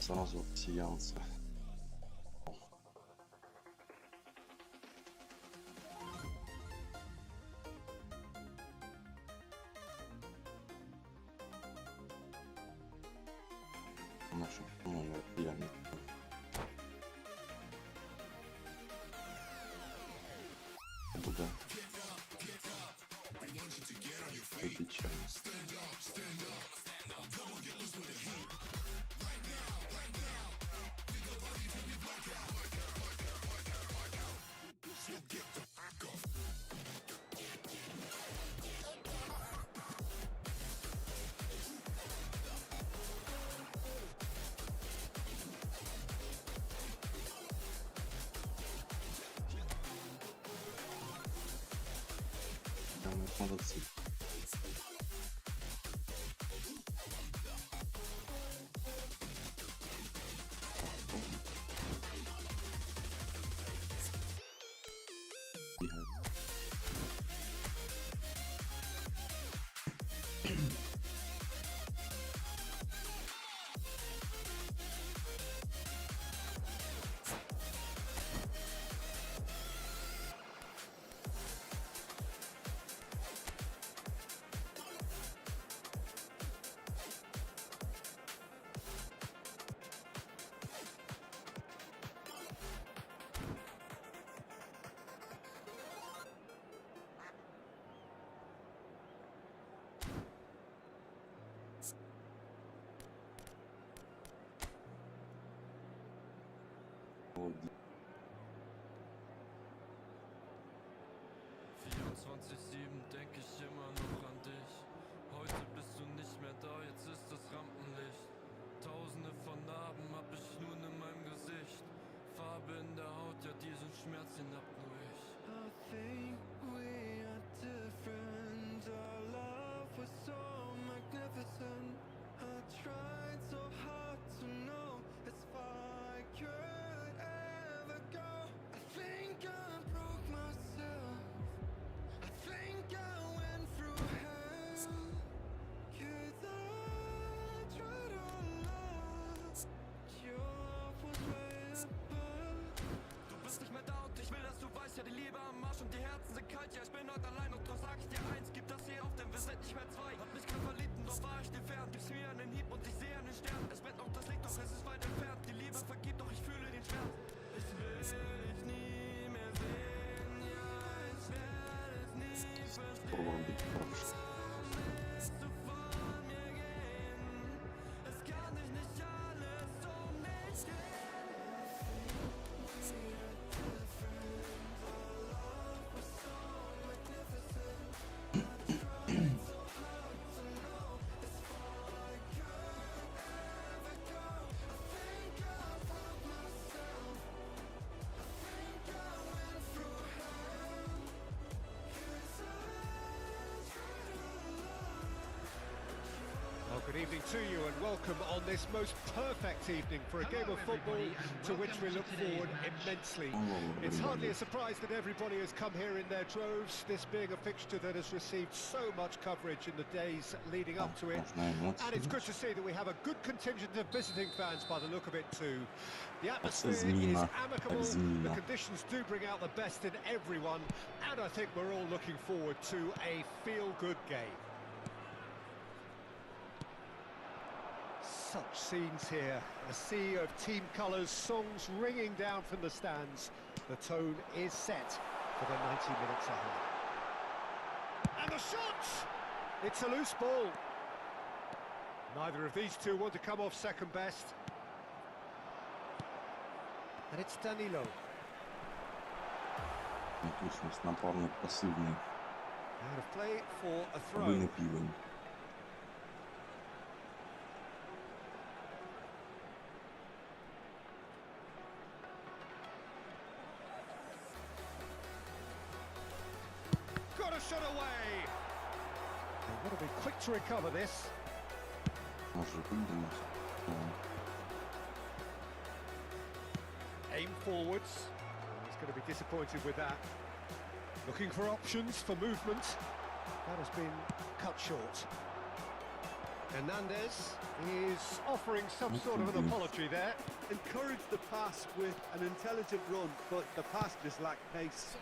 Сразу сиянцы. Нашу номер я не туда. Выпить чай. Молодцы. Попробовал быть хорошим. Well, good evening to you and welcome on this most perfect evening for a game of football to which we look forward immensely. It's hardly a surprise that everybody has come here in their droves, this being a fixture that has received so much coverage in the days leading up to it. And it's good to see that we have a good contingent of visiting fans by the look of it too. The atmosphere is amicable, the conditions do bring out the best in everyone, and I think we're all looking forward to a feel-good game. Such scenes here, a sea of team colours, songs ringing down from the stands. The tone is set for the 90 minutes ahead. And the shot! It's a loose ball. Neither of these two want to come off second best. And it's Danilo. Out of play for a throw. Got a shot away. They've got to be quick to recover this. Aim forwards. He's going to be disappointed with that. Looking for options for movement. That has been cut short. Hernandez is offering some sort of an apology there. Encouraged the pass with an intelligent run, but the pass just lacked pace.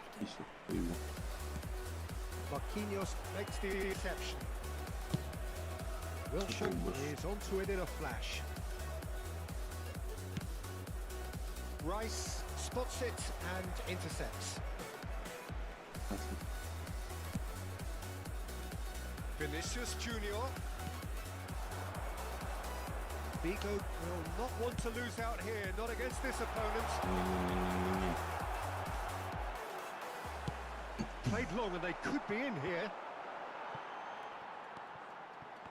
Marquinhos makes the reception. Wilson is onto it in a flash. Rice spots it and intercepts. Vinicius Junior. Vigo will not want to lose out here, not against this opponent. Played long and they could be in here.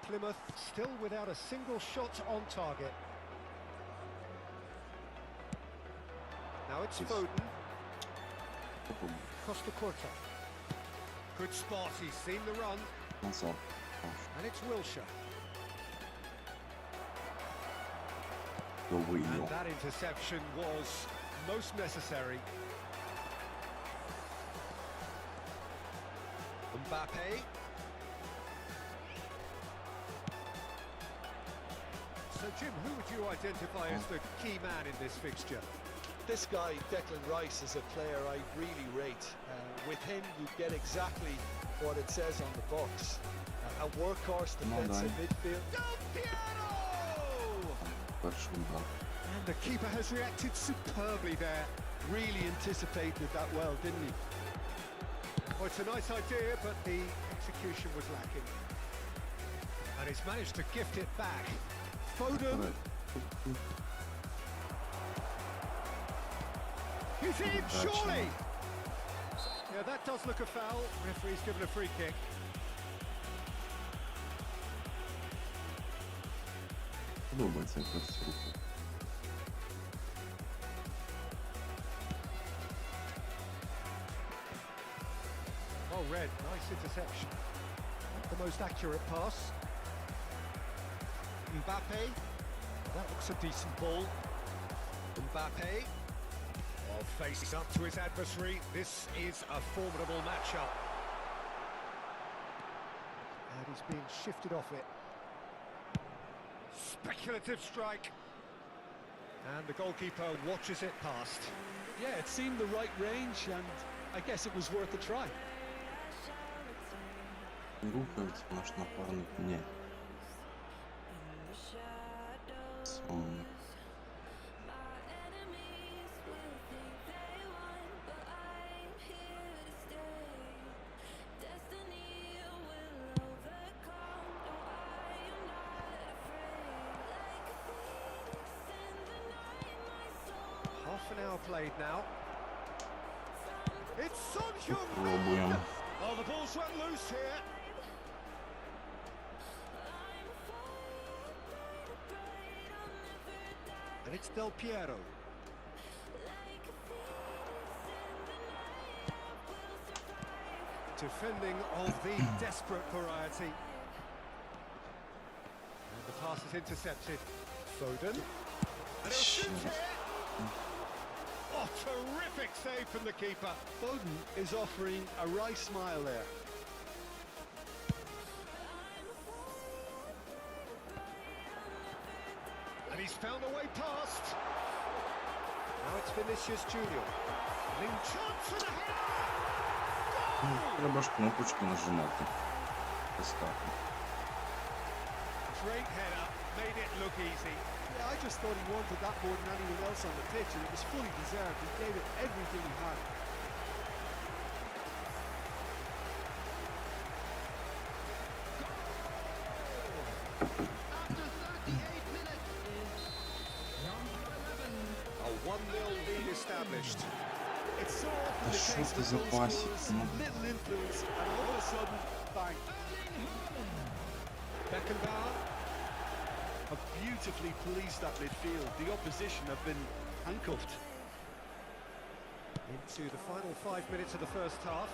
Plymouth still without a single shot on target. Now it's Foden. Costa Corta. Good spot, he's seen the run. And it's Wilshere. And that interception was most necessary. Mbappe. So Jim, who would you identify as the key man in this fixture? This guy, Declan Rice, is a player I really rate. With him, you get exactly what it says on the box. A workhorse defensive midfield. And the keeper has reacted superbly there. Really anticipated that well, didn't he? Well, it's a nice idea, but the execution was lacking. And he's managed to gift it back. Foden. He's in, surely! Yeah, that does look a foul. Referee's given a free kick. Well read, nice interception. Not the most accurate pass. Mbappe. That looks a decent ball. Mbappe. Well, facing up to his adversary. This is a formidable matchup. And he's being shifted off it. Speculative strike. And the goalkeeper watches it past. Yeah, it seemed the right range, and I guess it was worth a try. Рухается наш напарник не. Сонный. half an hour played now. It's Son Heung-min. Попробуем. Oh, the ball's run loose here. And it's Del Piero. Defending of the desperate variety. And the pass is intercepted. Foden. And he'll shoot here. Oh, terrific save from the keeper. Foden is offering a wry smile there. And he's found a way past. Now it's Vinicius Junior. Chance for the header. Треба ж кнопочки нажимати. Достатньо. Great header, made it look easy. Yeah, I just thought he wanted that more than anyone else on the pitch, and it was fully deserved. He gave it everything he had. After 38 minutes is number 11. A 1-0 lead established. It's so often Да the что case ты with за goal пасик? scorers, Ну, little influence, and all of a sudden, bang. Beckenbauer. Have beautifully policed that midfield. The opposition have been handcuffed. Into the final 5 minutes of the first half.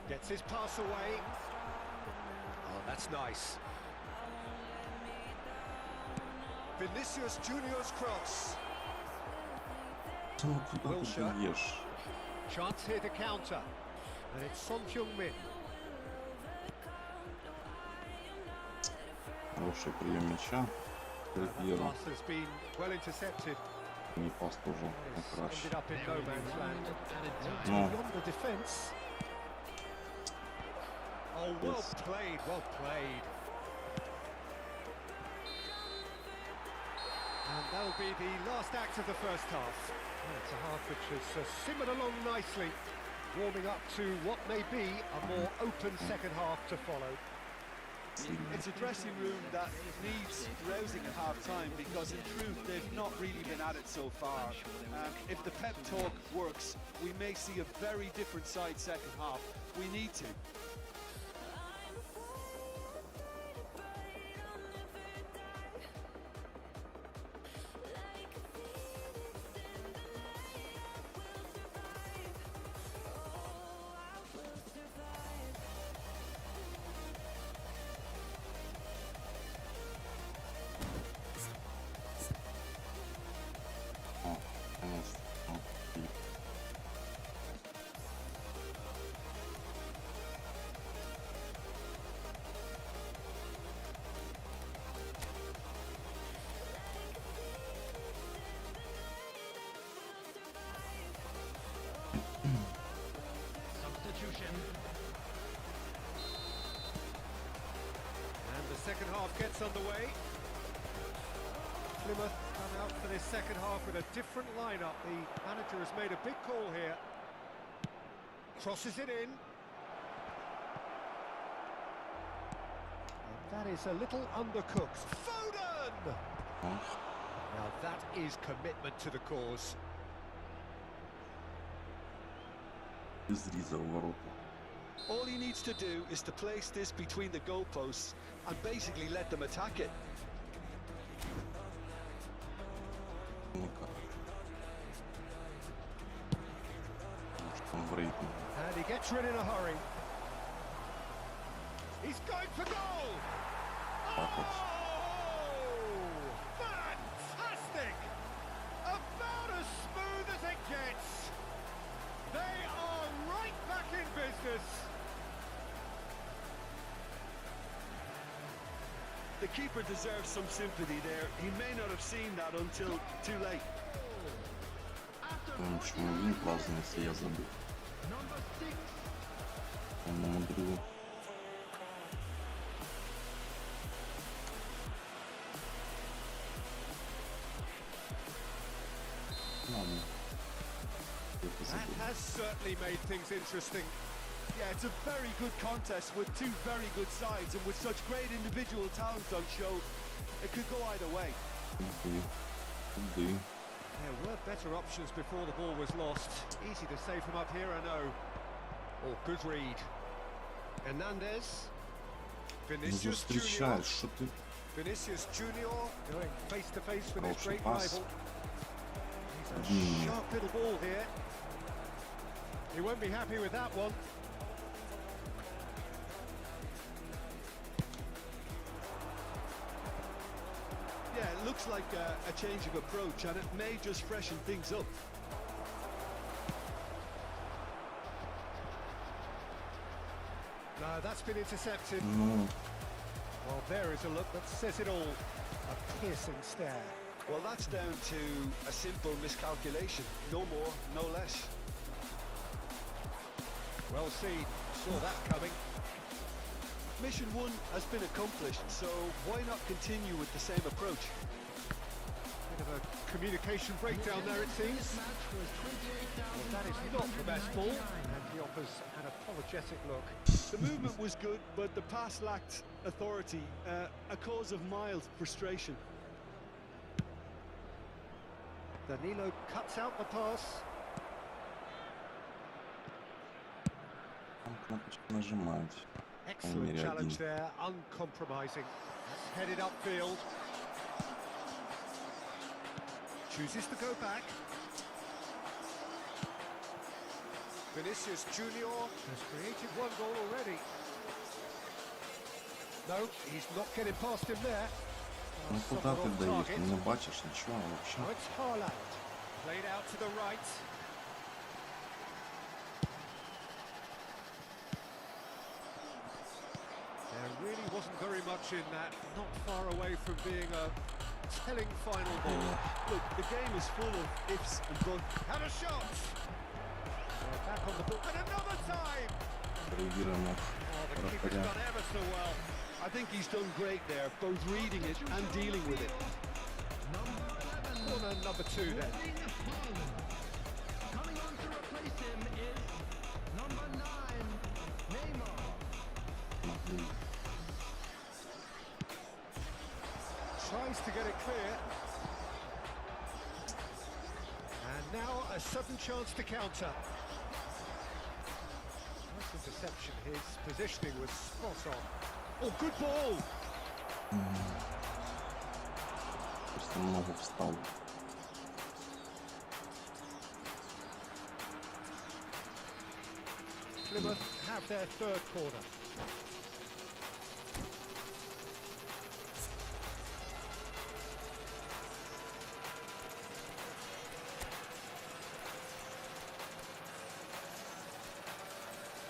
Gets his pass away. Oh, that's nice. Vinicius Junior's cross. ну куда ты Wilshere. бьешь? Chance here to counter. And it's Son Heung-min. Хороший прием мяча. Del That Piero. pass has been well intercepted. Не пас тоже It's краще. ended up in no man's land. Ну, Beyond the defence. Oh, well Yes. played, well played. And that'll be the last act of the first half. Well, it's a half which has simmered along nicely, warming up to what may be a more open second half to follow. It's a dressing room that needs rousing at half-time because, in truth, they've not really been at it so far. If the pep talk works, we may see a very different side second half. We need to. О, конечно. Ну, и Substitution. And the second half gets underway. Plymouth come out for this second half with a different lineup. The manager has made a big call here. Crosses it in. And that is a little undercooked. Foden! ох, Now that is commitment to the cause. изрезал ворота. All he needs to do is to place this between the goalposts and basically let them attack it. Никак. Может, он в рейтинге. And he gets rid in a hurry. He's going for goal! Так вот. Oh! Fantastic! About as smooth as it gets. They are right back in business. The keeper deserves some sympathy there. He may not have seen that until too late. Прям почему вин классный, если я забыл. Он намудрил. Ладно. Это That забыл. has certainly made things interesting. Yeah, it's a very good contest with two very good sides, and with such great individual talent on show, it could go either way. Мгм. Туди. There were better options before the ball was lost. Easy to save from up here, I know. Oh, good read. Hernandez. Ну Vinicius Junior. зустрічаєш, що ти? Vinicius Junior going face to face with his Хороший great пас. rival. He's a sharp little ball here. He won't be happy with that one. Yeah, it looks like a change of approach, and it may just freshen things up. No, that's been intercepted. Ну, Well, there is a look that says it all. A piercing stare. Well, that's down to a simple miscalculation. No more, no less. Well seen. Saw that coming. Mission 1 has been accomplished, so why not continue with the same approach? Bit of a communication breakdown there, it seems. Well, that is not the best ball, and he offers an apologetic look. The movement was good, but the pass lacked authority, a cause of mild frustration. Danilo cuts out the pass. там кнопочку нажимають. Excellent Almeria challenge один. there, uncompromising. That's headed upfield. Chooses to go back. Vinicius Junior has created one goal already. No, he's not getting past him there. Ну куди Somewhat ти on даєш? target. Ти не бачиш нічого Now взагалі. it's Haaland. Played out to the right. There really wasn't very much in that. Not far away from being a telling final ball. Look, the game is full of ifs and buts. Had a shot. Back on the ball. And another time. Перевіримо Oh, the keeper's вратаря. done ever so well. I think he's done great there, both reading it and dealing with it. Corner number 2 then. Coming on to replace him is number 9, Neymar. Tries to get it clear. And now a sudden chance to counter. Nice interception. His positioning was spot on. Oh, good ball. Просто много встав. Plymouth have their third corner.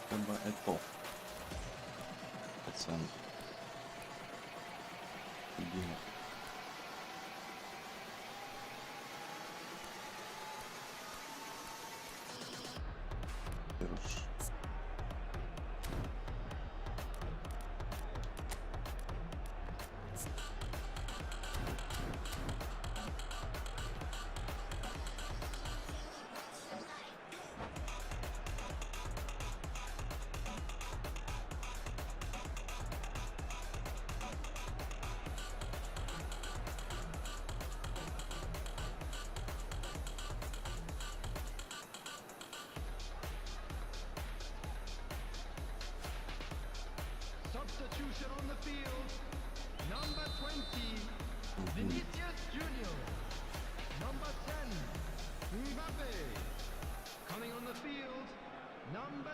Треба ето. Пацан. Іди. Хорош. Substitution on the field. Number 20, Vinicius Junior. Number 10, Mbappe. Coming on the field, number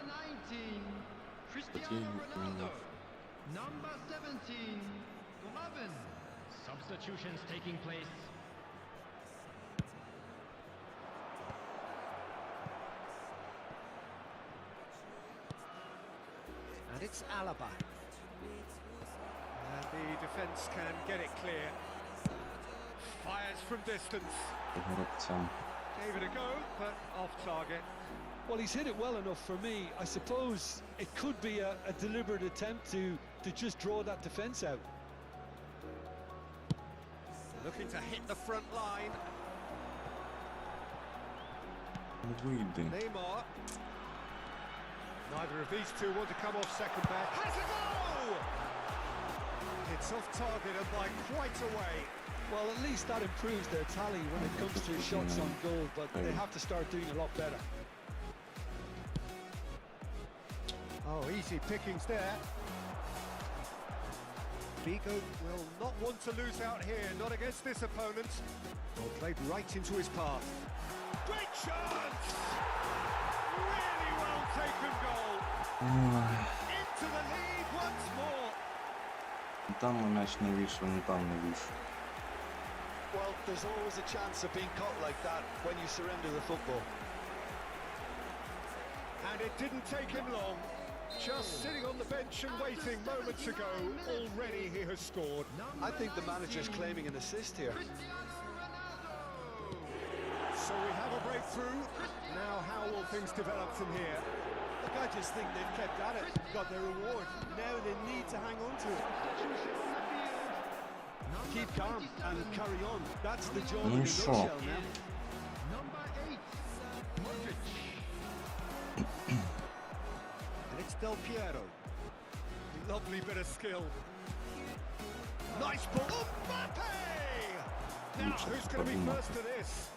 19, Cristiano Ronaldo. Number 17, Robin. Substitutions taking place. And it's Alaba. And the defence can get it clear. Fires from distance. Гравцям. Gave it a go, but off target. Well, he's hit it well enough for me. I suppose it could be a deliberate attempt to just draw that defence out. Looking to hit the front line. Ну вийди. Neymar. Neither of these two want to come off second best. Has a goal! It's off target and by quite a way. Well, at least that improves their tally when it comes to shots on goal, but they have to start doing a lot better. Oh, easy pickings there. Vigo will not want to lose out here, not against this opponent. Well, played right into his path. Great chance! Really well taken goal. Into the lead once more. Там мяч не вийшов, не там не вийшов. Well, there's always a chance of being caught like that when you surrender the football. And it didn't take him long. Just sitting on the bench and waiting moments ago, already he has scored. I think the manager's claiming an assist here. So we have a breakthrough. Now how will things develop from here? Look, I just think they've kept at it, got their reward. Now they need to hang on to it. Keep calm and carry on. That's the job in a nutshell now. Number 8, Modric. And it's Del Piero. Lovely bit of skill. Nice ball. Oh, Mbappe! Now, who's going to be first to this?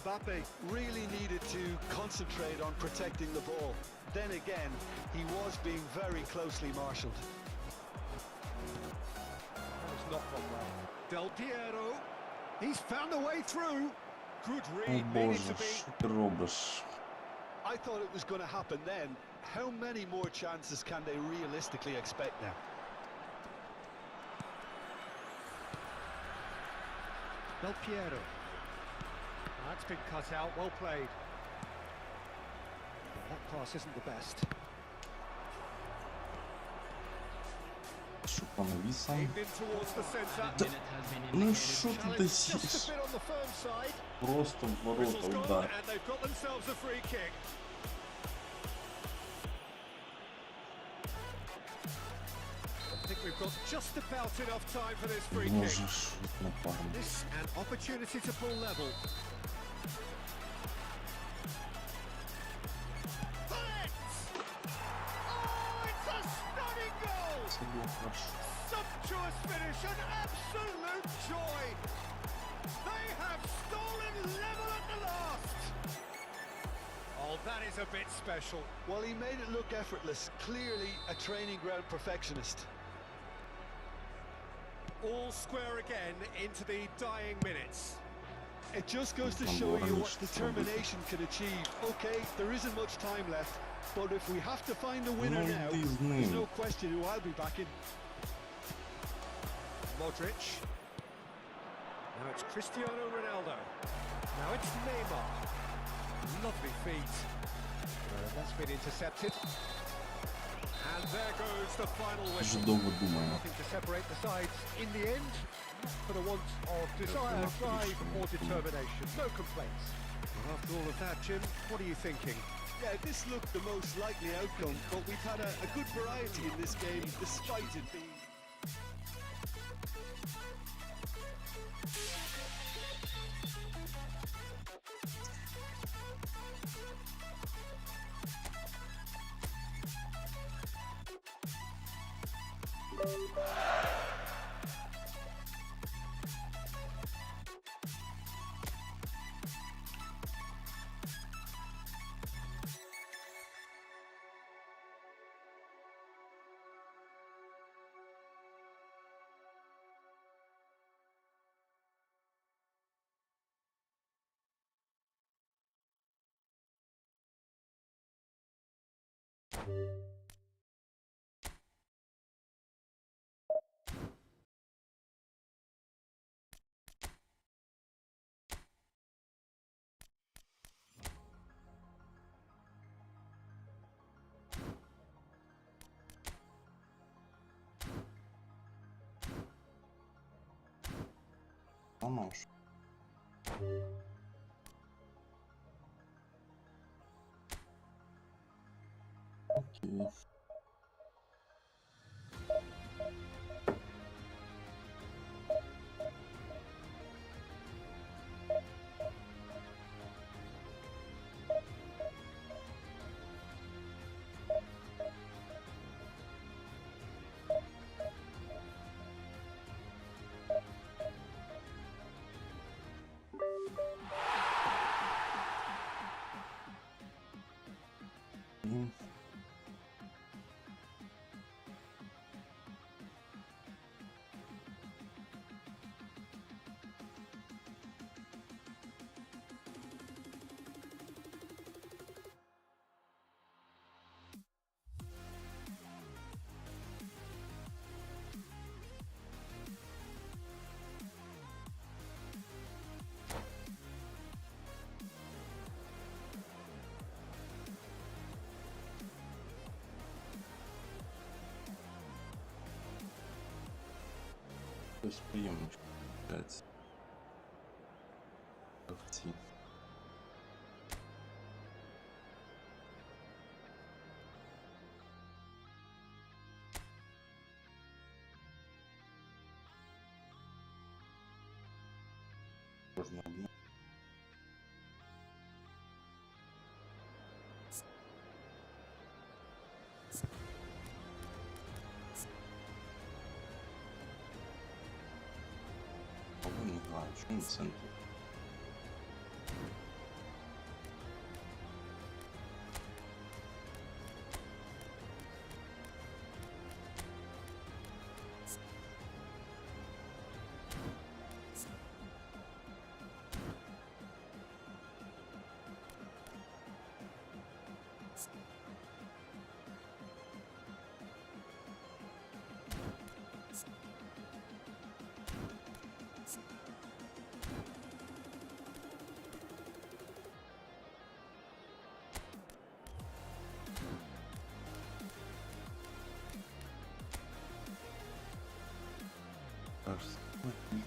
Mbappe really needed to concentrate on protecting the ball. Then again, he was being very closely marshalled. That's not gone well. Del Piero. He's found a way through. Good О read. Needed боже, to be. що ти робиш? I thought it was going to happen then. How many more chances can they realistically expect now? Del Piero. That's been cut out. Well played. Well, that pass isn't the best. Що там вісом? Aimed in towards the centre. Ну що ти Challenge досіш? just a bit on the firm side. Просто в Whistle's ворота gone, удар. and they've got themselves a free kick. I think we've got just about enough time for this free kick. Боже, що напарник. This an opportunity to pull level. Bullets! Oh, it's a stunning goal! Це було хорошо. Sumptuous finish, an absolute joy! They have stolen level at the last! Oh, that is a bit special. Well, he made it look effortless. Clearly a training ground perfectionist. All square again into the dying minutes. It just goes to show you what determination can achieve. Okay, there isn't much time left, but if we have to find a winner Ну, now, йди з there's ним. no question who I'll be backing. Modric. Now it's Cristiano Ronaldo. Now it's Neymar. Lovely feet. That's been intercepted. And there goes the final Дуже whistle. довго думаю. Nothing to separate the sides in the end, for the want of desire, drive or determination. No complaints. Well, after all of that, Jim, what are you thinking? Yeah, this looked the most likely outcome, but we've had a good variety in this game, despite it being... Воно ж. Окей. Безприємно, що відбувається. Гравці. Кожного дня. Але не знаю, що на центрі. Аж самотні.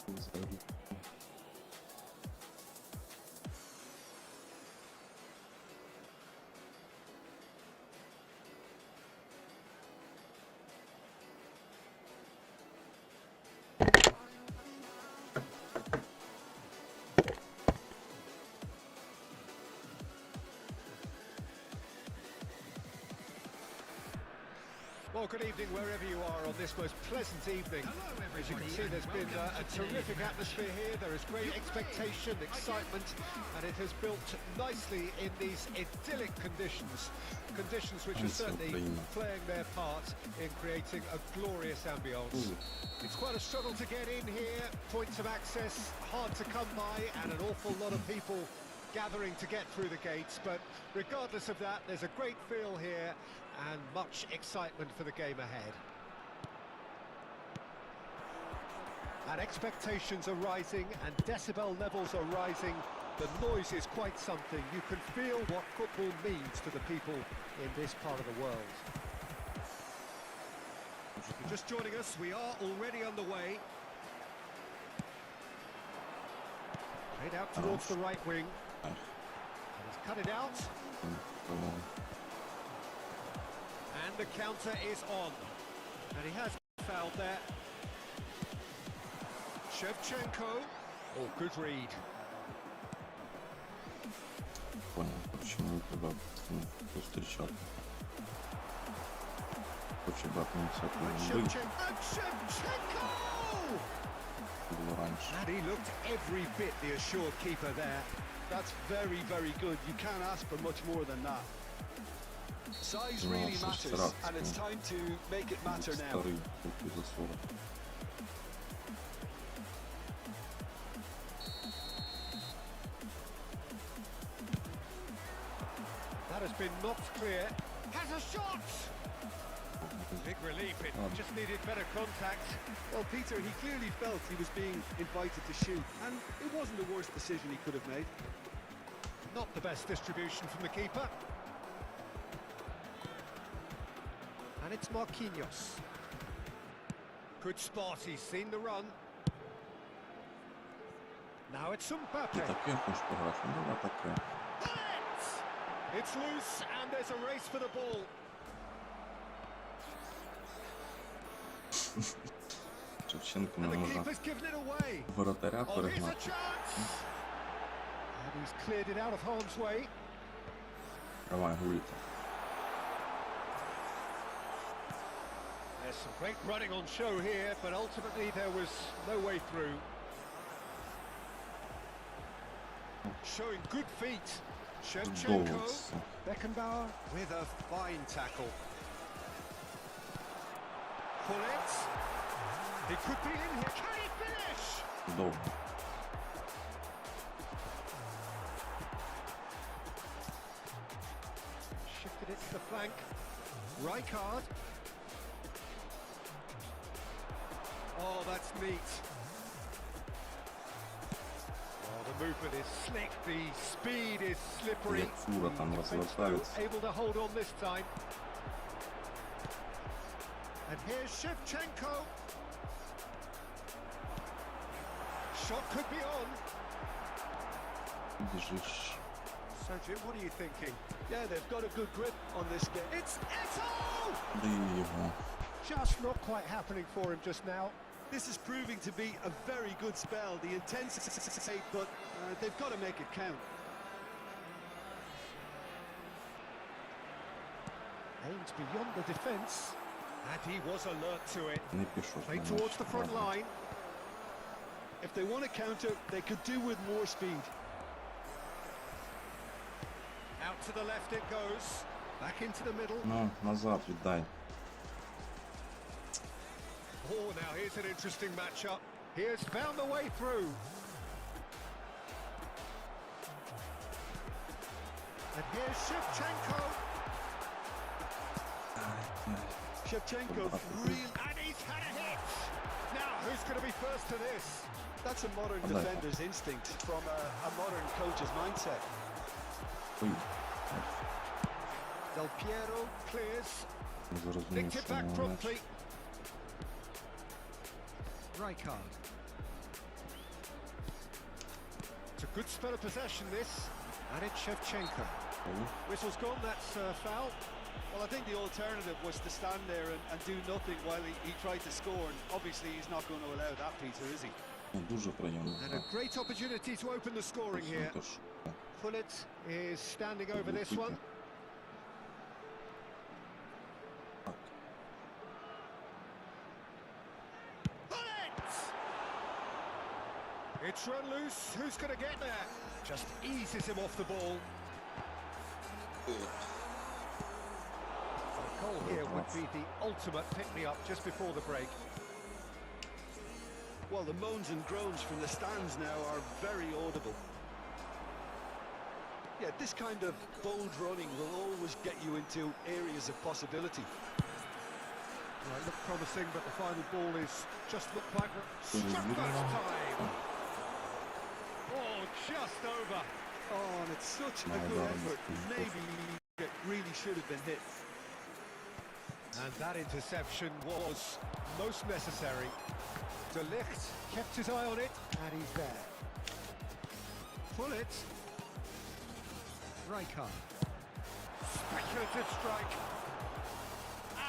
Взагалі. Well, good evening wherever you are on this most pleasant evening. As you can see, there's been a terrific atmosphere here. There is great expectation, excitement, and it has built nicely in these idyllic conditions. Conditions which are certainly playing their part in creating a glorious ambience. It's quite a struggle to get in here. Points of access hard to come by, and an awful lot of people gathering to get through the gates, but regardless of that, there's a great feel here and much excitement for the game ahead. And expectations are rising and decibel levels are rising. The noise is quite something. You can feel what football means to the people in this part of the world. If you're just joining us, we are already underway. Played out towards the right wing. He's cut it out. And the counter is on. And he has fouled there. Shevchenko. Oh, good read. Понял, почему тебя встречал. Хочет бахнуться от него. Shevchenko! Было раньше. And he looked every bit the assured keeper there. That's very, very good. You can't ask for much more than that. Size really matters, and it's time to make it matter now. That has been knocked clear. Has a shot! Big relief, it just needed better contact. Well, Peter, he clearly felt he was being invited to shoot, and it wasn't the worst decision he could have made. Not the best distribution from the keeper. And it's Marquinhos. Good spot, he's seen the run. Now it's Mbappe. It's loose and there's a race for the ball. Шевченко And не the може keeper's given it away. воротаря Oh, here's a перегнати. chance. And he's cleared it out of harm's way. Давай, гуліте. There's some great running on show here, but ultimately there was no way through. Showing good feet. Shevchenko. Довго це. Beckenbauer with a fine tackle. Pullet. He could be in here. Can he finish? Довго. Shifted it to the flank. Rijkaard. Oh, that's neat. Oh, the movement is slick. The speed is slippery. Як фура там Defense, розвертається. though, able to hold on this time. And here's Shevchenko. Shot could be on. Біжиш. So, Jim, what are you thinking? Yeah, they've got a good grip on this game. It's Eto! Де його? Just not quite happening for him just now. This is proving to be a very good spell. The intensity, but they've got to make it count. Aims beyond the defence. And he was alert to it. Не пішов. Play towards the front line. If they want to counter, they could do with more speed. Out to the left it goes. Back into the middle. Ну, назад віддай. Oh, now here's an interesting matchup. He has found the way through. And here's Shevchenko. Shevchenko, really, And he's had a hit. Now, who's going to be first to this? that's a modern Hello. defender's instinct from a modern coach's mindset. Ой, Del Piero clears. не зрозумів, Nicked it що back не promptly. Rijkaard. It's a good spell of possession, this. And it's Shevchenko. Whistle's gone, that's foul. Well, I think the alternative was to stand there and do nothing while he tried to score, and obviously he's not going to allow that, Peter, is he? Дуже приємно. And a great opportunity to open the scoring here. Тож, Pullet is standing over this one. так. Pullet! It's run loose. Who's going to get there? Just eases him off the ball. A goal here would be the ultimate pick-me-up just before the break. Well, the moans and groans from the stands now are very audible. Yeah, this kind of bold running will always get you into areas of possibility. Well, it looked promising, but the final ball is just looked like struck first time. Oh, just over. Oh, and it's such a My good God. effort. Maybe it really should have been hit. And that interception was most necessary. De Ligt kept his eye on it, and he's there. Pullet. Rijkaard. Speculative strike.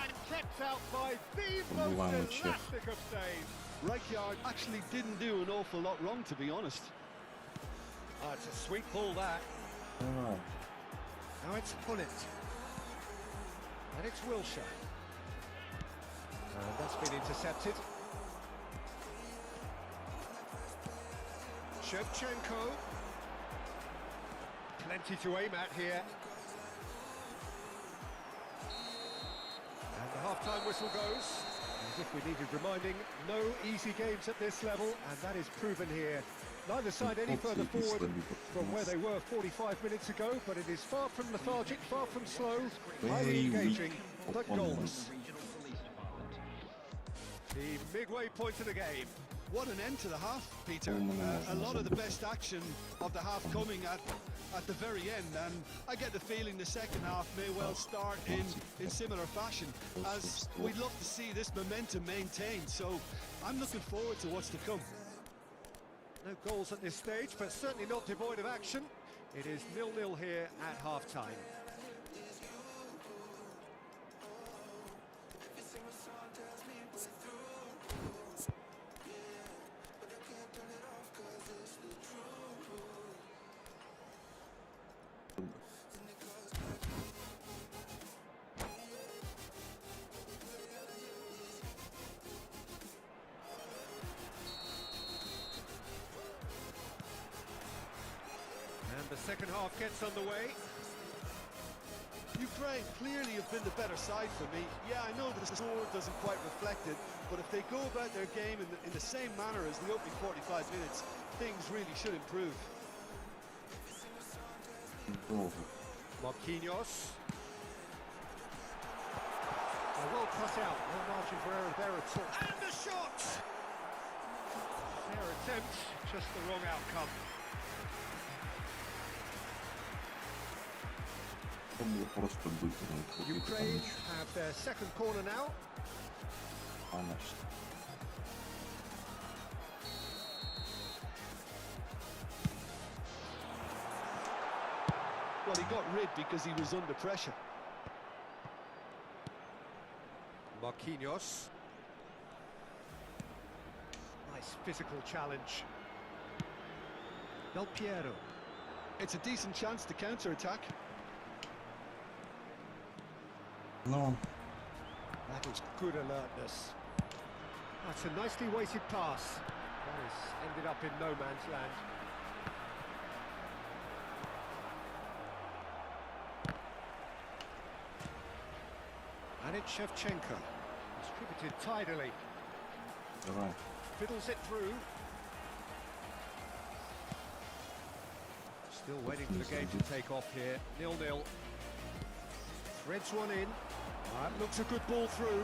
And kept out by the most Wow, chip. elastic of saves. Rijkaard actually didn't do an awful lot wrong, to be honest. Oh, it's a sweet ball, that. Давай. Now it's Pullet. And it's Wilshere. And that's been intercepted. Shevchenko. Plenty to aim at here. And the half-time whistle goes. As if we needed reminding, no easy games at this level, and that is proven here. Neither side any further forward from where they were 45 minutes ago, but it is far from lethargic, far from slow, highly engaging, but goalless. The midway point of the game. What an end to the half, Peter. Oh, A lot of the best action of the half coming at the very end, and I get the feeling the second half may well start in similar fashion, as we'd love to see this momentum maintained, so I'm looking forward to what's to come. No goals at this stage, but certainly not devoid of action. It is 0-0 here at half-time. second half gets underway. Ukraine clearly have been the better side for me. Yeah, I know the score doesn't quite reflect it, but if they go about their game in the same manner as the opening 45 minutes, things really should improve. Marquinhos. Well cut out, no margin for error there at all. And the shot! Fair attempt, just the wrong outcome. Ukraine have their second corner now. Well, he got rid because he was under pressure. Marquinhos. Nice physical challenge. Del Piero. It's a decent chance to counter-attack. No. That is good alertness. That's a nicely weighted pass. That has ended up in no man's land. And it's Shevchenko. Distributed tidily. Давай. Fiddles it through. Still waiting for the game to take off here. 0-0. Threads one in. That looks a good ball through.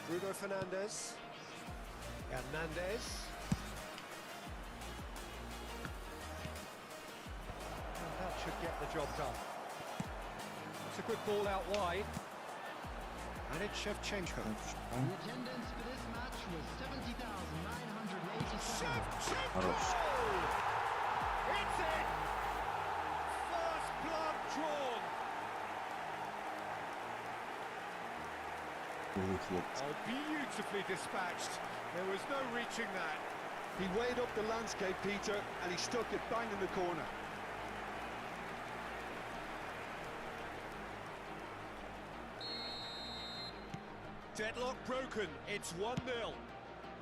Bruno Fernandes. Hernandez. And that should get the job done. That's a good ball out wide. And it's Shevchenko. The attendance for this match was 70,987. Shevchenko! It's it! First blood drawn. Oh, beautifully dispatched. There was no reaching that. He weighed up the landscape, Peter, and he stuck it bang in the corner. Deadlock broken. It's 1-0.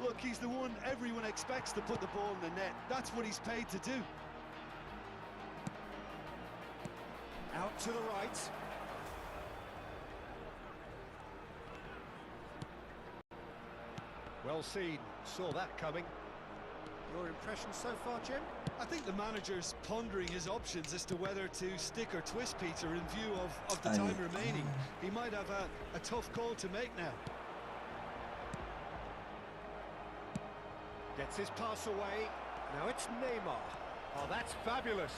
Look, he's the one everyone expects to put the ball in the net. That's what he's paid to do. Out to the right. Well seen. Saw that coming. Your impression so far, Jim? I think the manager's pondering his options as to whether to stick or twist Peter in view of the time remaining. He might have a tough call to make now. Gets his pass away. Now it's Neymar. Oh, that's fabulous.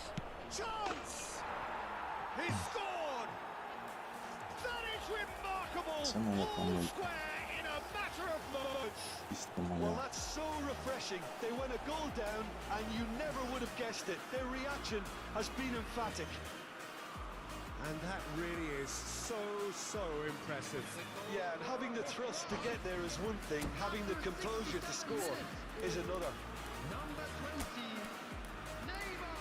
Chance! He scored! That is remarkable! Ball square in a matter of moments. Well, that's so refreshing. They went a goal down and you never would have guessed it. Their reaction has been emphatic. And that really is so impressive. Yeah, and having the thrust to get there is one thing. Having the composure to score is another. Number 20, Neymar.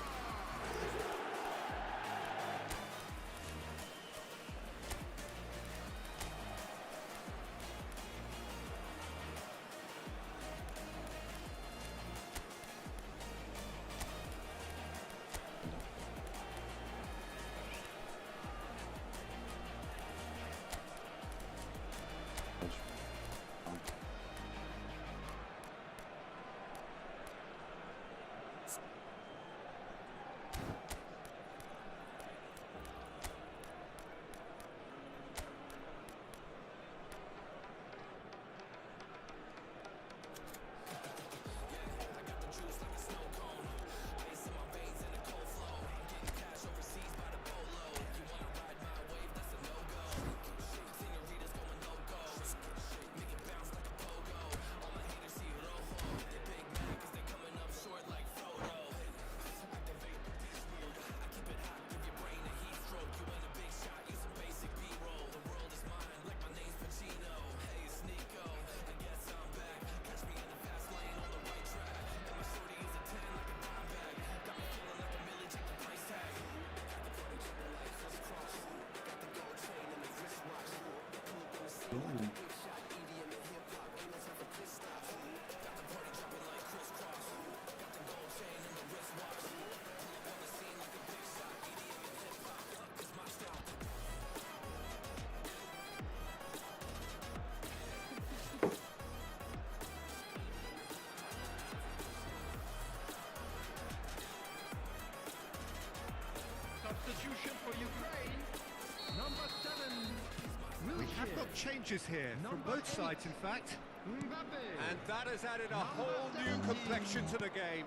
changes here from both sides, in fact. And that has added a whole new complexion to the game.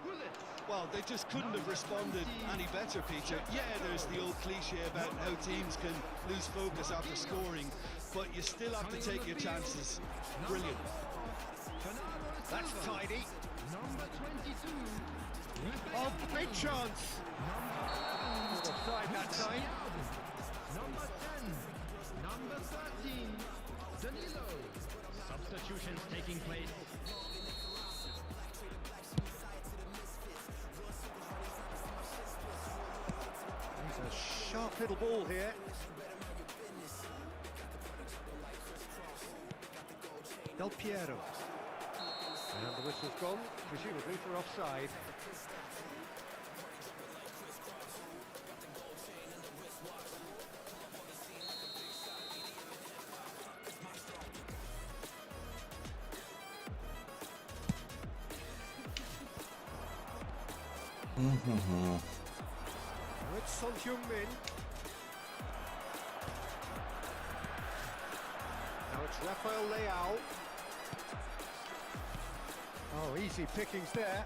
Well, they just couldn't have responded any better, Peter. Yeah, there's the old cliche about how teams can lose focus after scoring, but you still have to take your chances. Brilliant. That's tidy. Number 22. Oh, big chance. Offside that time. Number 10. Number 13. Danilo. Substitutions taking place. He's a sharp little ball here. Del Piero. And the whistle's gone, presumably for offside. Now it's Son Heung-min. Now it's Rafael Leao. Oh, easy pickings there.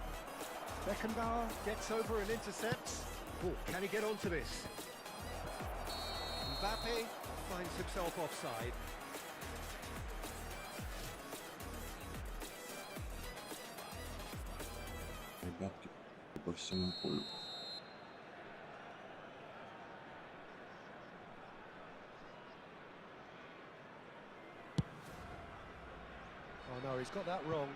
Beckenbauer gets over and intercepts. Oh, can he get onto this? Mbappe finds himself offside. Ребятки по всему полю. Oh no, he's got that wrong.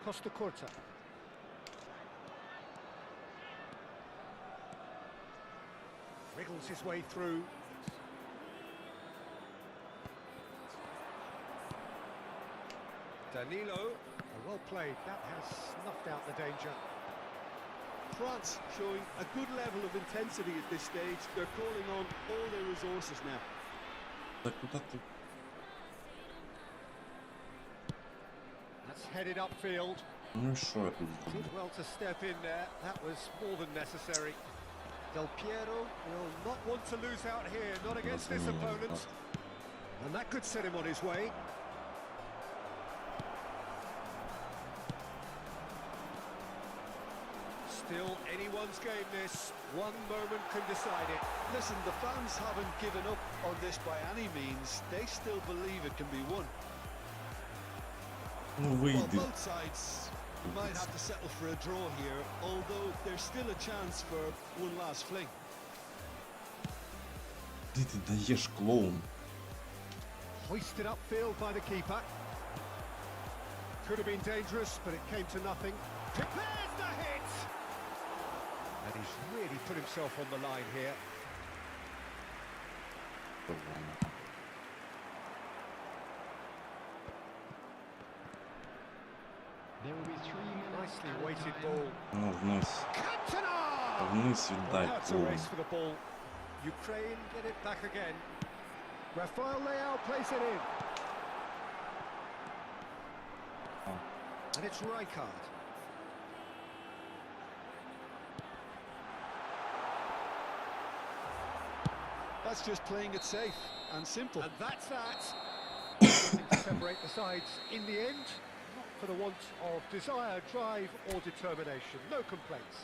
Costa Curta. Wriggles his way through. Danilo. Well played. That has snuffed out the danger. France showing a good level of intensity at this stage. They're calling on all their resources now. Да куда ты? That's headed upfield. Ну и шо я тут Did сделал? well to step in there. That was more than necessary. Del Piero will not want to lose out here, not against this opponent. And that could set him on his way. Still anyone's game this. One moment can decide it. Listen, the fans haven't given up on this by any means. They still believe it can be won. Ну Well, выйди. both sides might have to settle for a draw here, although there's still a chance for one last fling. Где ты даешь, клоун? Hoisted upfield by the keeper. Could have been dangerous, but it came to nothing. Prepares the hit! And he's really put himself on the line here. There will be 3 minutes. Nicely added weighted time. ball. Ну вниз. Cantona! Вниз Well, віддай, that's a клоун. race for the ball. Ukraine get it back again. Rafael Leao plays it in. And it's Rijkaard. That's just playing it safe and simple. And that's that. Nothing to separate the sides in the end. Not for the want of desire, drive or determination. No complaints.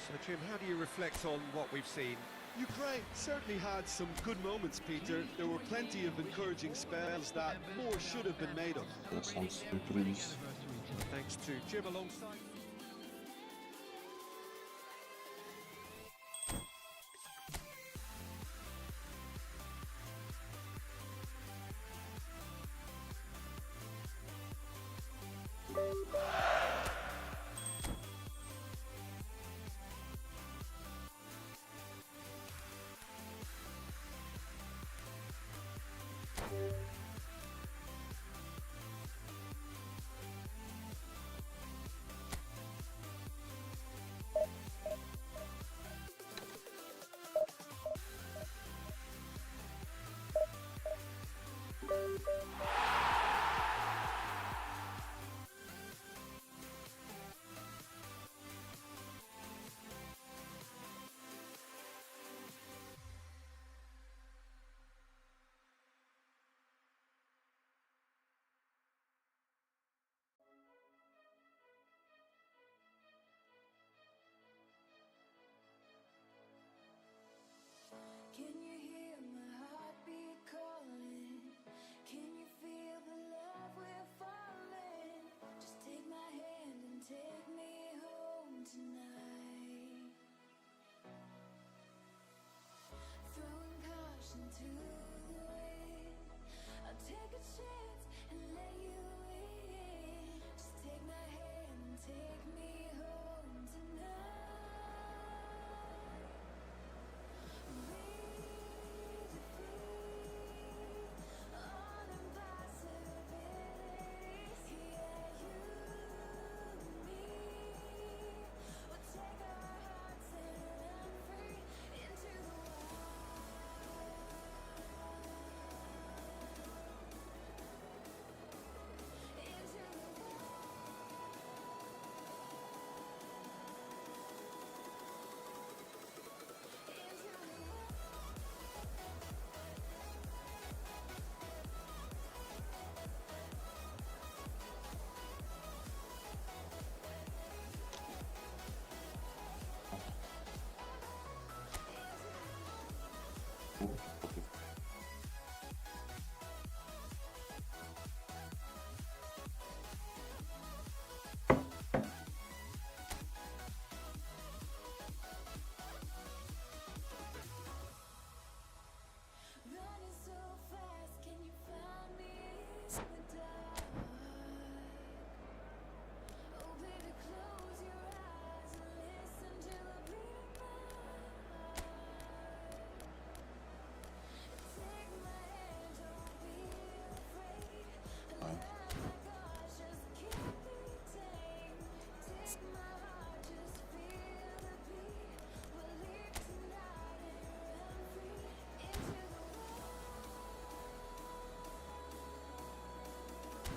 So Jim, how do you reflect on what we've seen? Ukraine certainly had some good moments, Peter. There were plenty of encouraging spells that more should have been made of. Я сам смотрюсь. Thanks to Jim alongside.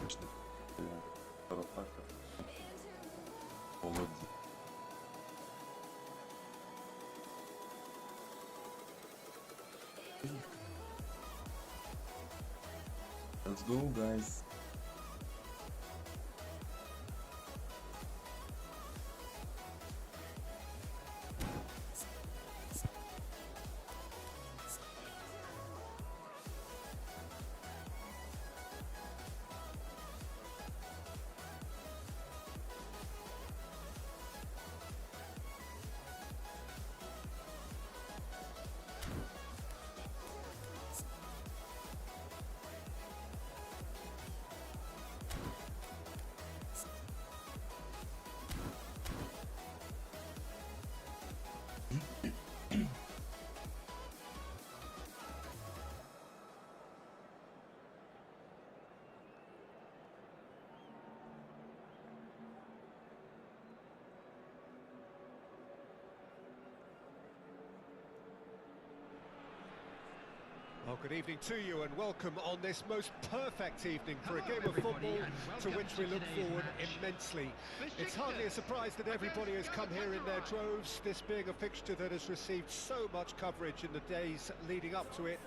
Точно. Атака. Молодец. Let's go, guys. Well, good evening to you and welcome on this most perfect evening for a game of football to which we look forward immensely. It's hardly a surprise that everybody has come here in their droves, this being a fixture that has received so much coverage in the days leading up to it.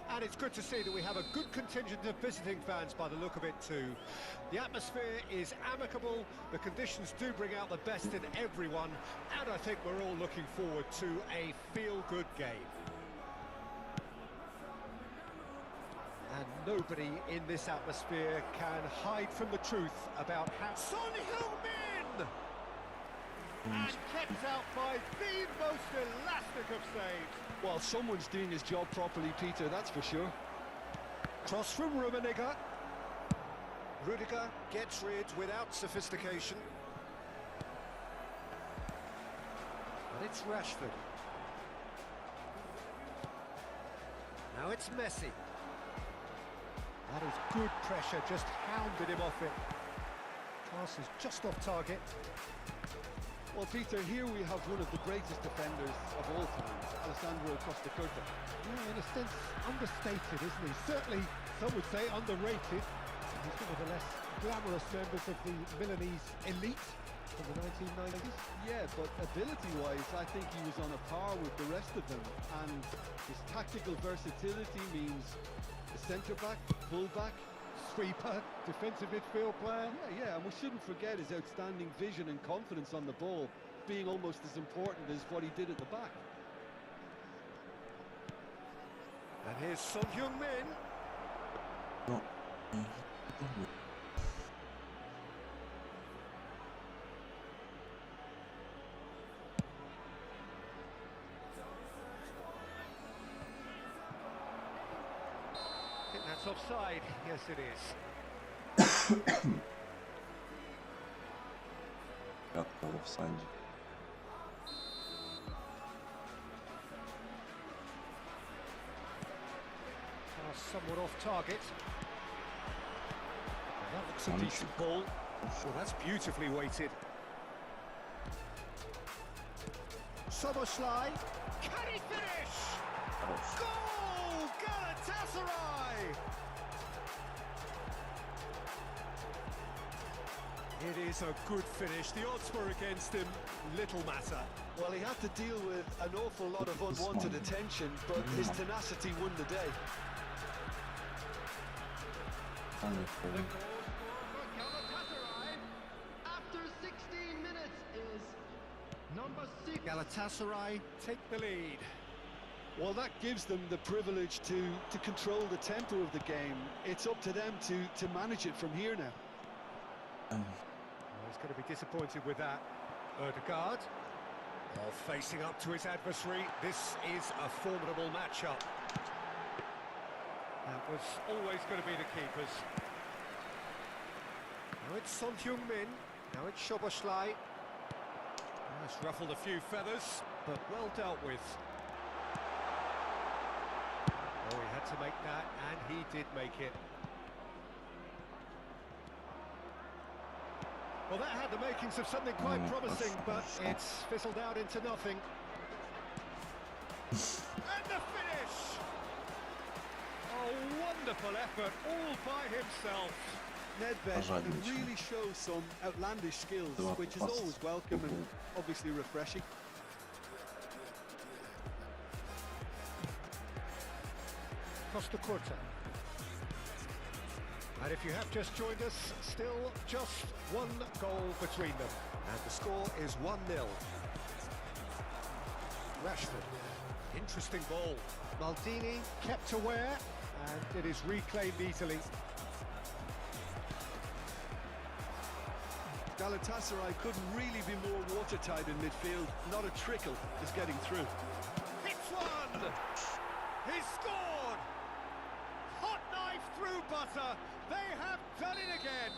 And it's good to see that we have a good contingent of visiting fans by the look of it too. The atmosphere is amicable, the conditions do bring out the best in everyone, and I think we're all looking forward to a feel-good game. And nobody in this atmosphere can hide from the truth about how Son Heung-min! And kept out by the most elastic of saves. Well, someone's doing his job properly, Peter, that's for sure. Cross from Rummenigge. Rudiger gets rid without sophistication. And it's Rashford. Now it's Messi. That is good pressure, just hounded him off it. Pass is just off target. Well, Peter, here we have one of the greatest defenders of all times, Alessandro Costa. Yeah, in a sense, understated, isn't he? Certainly, some would say underrated. He's one of the less glamorous members of the Milanese elite from the 1990s. Yeah, but ability-wise, I think he was on a par with the rest of them. And his tactical versatility means the centre-back, full-back, Sweeper, defensive midfield player. Yeah, and we shouldn't forget his outstanding vision and confidence on the ball, being almost as important as what he did at the back. And here's Son Heung-min. No. I think that's offside. Yes, it is. Пятка в офсайде. Somewhat off target. That looks a decent ball. Well, that's beautifully weighted. Soboslai. Can he finish? Goal! Galatasaray! It is a good finish. The odds were against him. Little matter. Well, he had to deal with an awful lot of unwanted attention, but his tenacity won the day. The goal scored for Galatasaray after 16 minutes is number 6. Galatasaray take the lead. Well, that gives them the privilege to control the tempo of the game. It's up to them to manage it from here now. Well, he's going to be disappointed with that. Odegaard, well, facing up to his adversary. This is a formidable matchup. That was always going to be the keepers. Now it's Son Heung-min. Now it's Soboslai. That's ruffled a few feathers, but well dealt with. Oh, he had to make that, and he did make it. Well, that had the makings of something quite promising, but it's fizzled out into nothing. And the finish! Oh, wonderful effort, all by himself. Nedved can Пожадничаем. really show some outlandish skills, Два which is паса. always welcome and obviously refreshing. Costa Curta. And if you have just joined us, still just one goal between them. And the score is 1-0. Rashford. Interesting ball. Maldini kept aware, and it is reclaimed easily. Galatasaray couldn't really be more watertight in midfield. Not a trickle is getting through. Hits one! He scored! Hot knife through butter. They have done it again.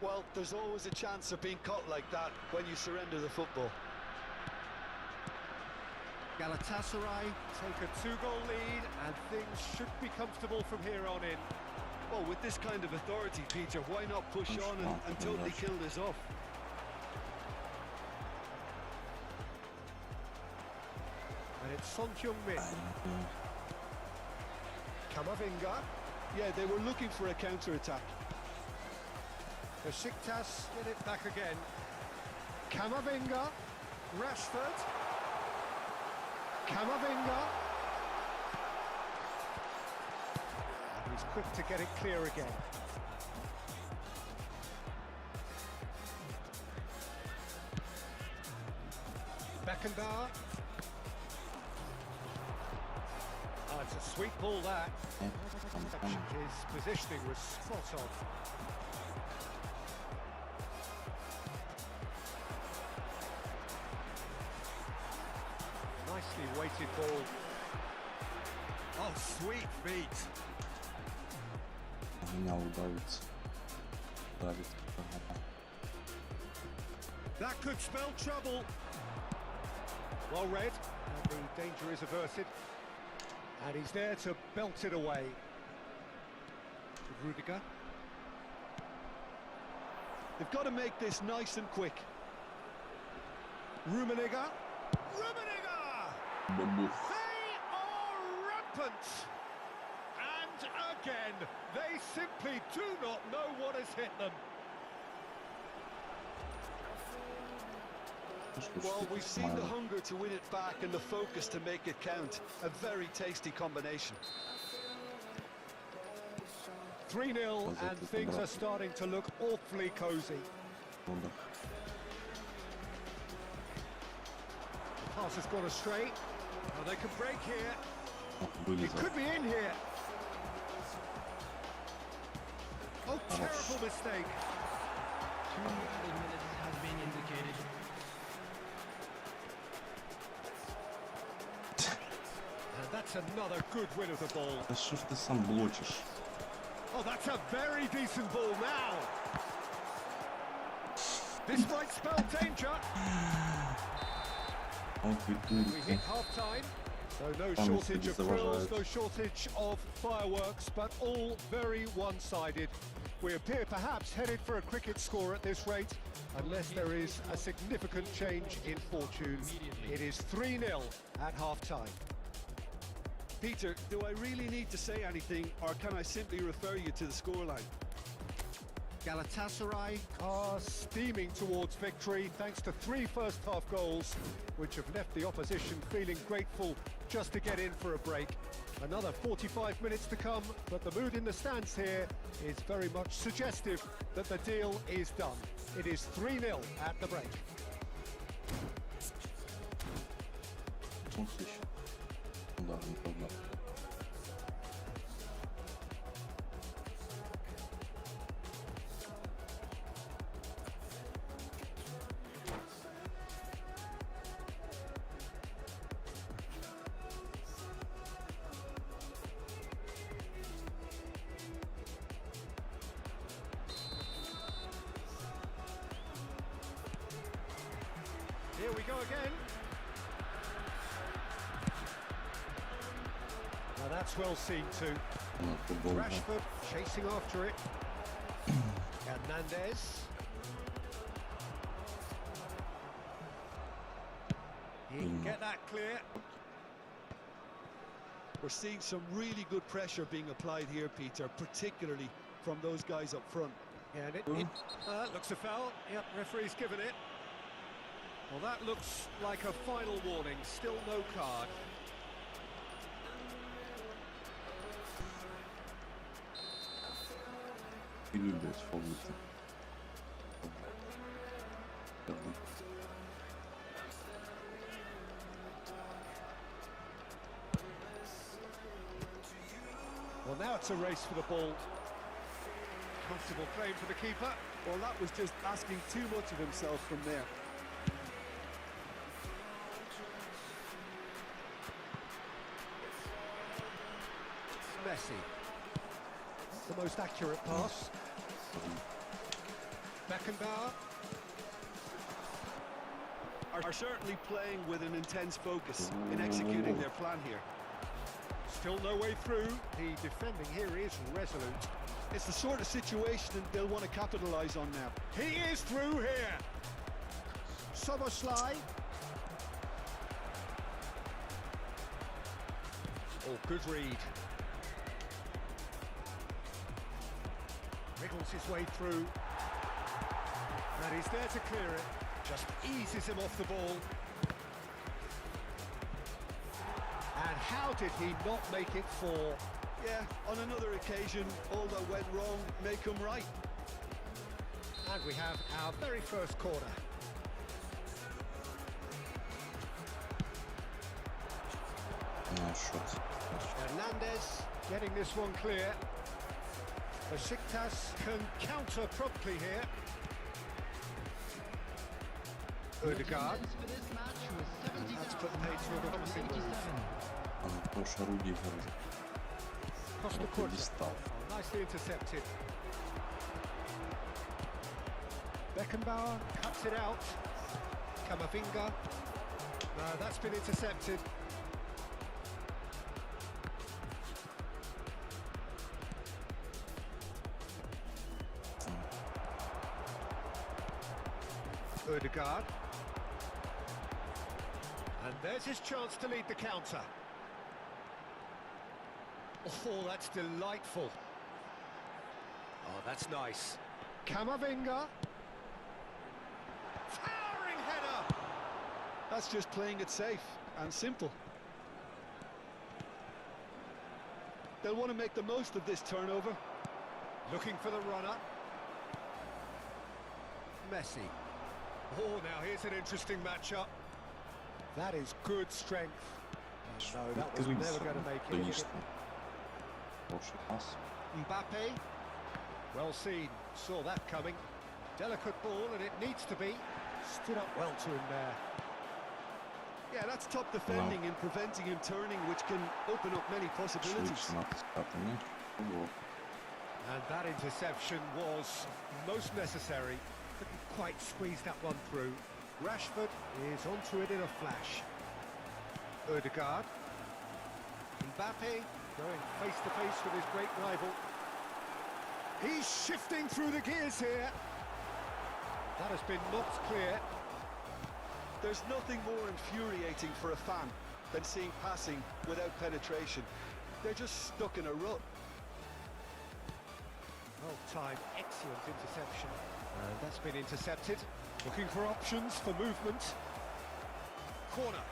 Well, there's always a chance of being caught like that when you surrender the football. Galatasaray take a 2-goal lead, and things should be comfortable from here on in. Well, with this kind of authority, Peter, why not push on and totally kill this off? And it's Son Heung-min. Camavinga. Yeah, they were looking for a counter-attack. Besiktas get it back again. Camavinga. Rashford. Camavinga. And he's quick to get it clear again. Beckenbauer. Oh, it's a sweet ball, that. His positioning was spot on. Nicely weighted ball. Oh, sweet feet. Меня удавится. Давит. That could spell trouble. Well read, and the danger is averted. And he's there to belt it away. Rudiger. They've got to make this nice and quick. Rummenigge. Rummenigge! Бабух. They are rampant! And again, they simply do not know what has hit them. Well, we've seen the hunger to win it back and the focus to make it count. A very tasty combination. 3-0, and things are starting to look awfully cosy. Pass has gone astray. Oh, they can break here. It could be in here. Oh, terrible mistake. 2 added minutes has been indicated. And that's another good win of the ball. Да что ж ты сам блочишь? Oh, that's a very decent ball now. This might spell danger. We hit half-time, so no shortage of thrills, no shortage of fireworks, but all very one-sided. We appear perhaps headed for a cricket score at this rate, unless there is a significant change in fortune. It is 3-0 at half-time. Peter, do I really need to say anything, or can I simply refer you to the scoreline? Galatasaray are steaming towards victory thanks to 3 first-half goals, which have left the opposition feeling grateful just to get in for a break. Another 45 minutes to come, but the mood in the stands here is very much suggestive that the deal is done. It is 3-0 at the break. Here we go again. Now that's well seen too. Rashford chasing after it. Hernandez. He can get that clear. We're seeing some really good pressure being applied here, Peter, particularly from those guys up front. Yeah, and it looks a foul. Yep, referee's given it. Well, that looks like a final warning. Still no card. І люблять фолити. Well, now it's a race for the ball. Comfortable claim for the keeper. Well, that was just asking too much of himself from there. Messi. The most accurate pass. Beckenbauer. Are certainly playing with an intense focus in executing their plan here. Still no way through. The defending here is resolute. It's the sort of situation they'll want to capitalise on now. He is through here. Soboslai. Oh, good read. Wriggles his way through. And he's there to clear it. Just eases him off the ball. And how did he not make it four? Yeah, on another occasion, all that went wrong may come right. And we have our very first corner. Hernandez getting this one clear. Besiktas can counter promptly here. Odegaard. That's put paid to a promising move. Проша Рудігер Costa Curta. дістав. Nicely intercepted. Beckenbauer cuts it out. Camavinga. No, that's been intercepted. Odegaard. And there's his chance to lead the counter. Oh, that's delightful. Oh, that's nice. Camavinga. Towering header. That's just playing it safe and simple. They'll want to make the most of this turnover. Looking for the runner. Messi. Oh, now here's an interesting matchup. That is good strength. No, that was never going to make it. Доїжджу. Хороший пас. Mbappe. Well seen. Saw that coming. Delicate ball, and it needs to be. Stood up well to him there. Yeah, that's top defending and preventing him turning, which can open up many possibilities. Швидше натискати м'яч. Футбол. And that interception was most necessary. Couldn't quite squeeze that one through. Rashford is onto it in a flash. Odegaard. Mbappe going face to face with his great rival. He's shifting through the gears here. That has been knocked clear. There's nothing more infuriating for a fan than seeing passing without penetration. They're just stuck in a rut. Well timed, excellent interception. And that's been intercepted. Looking for options for movement. Corner.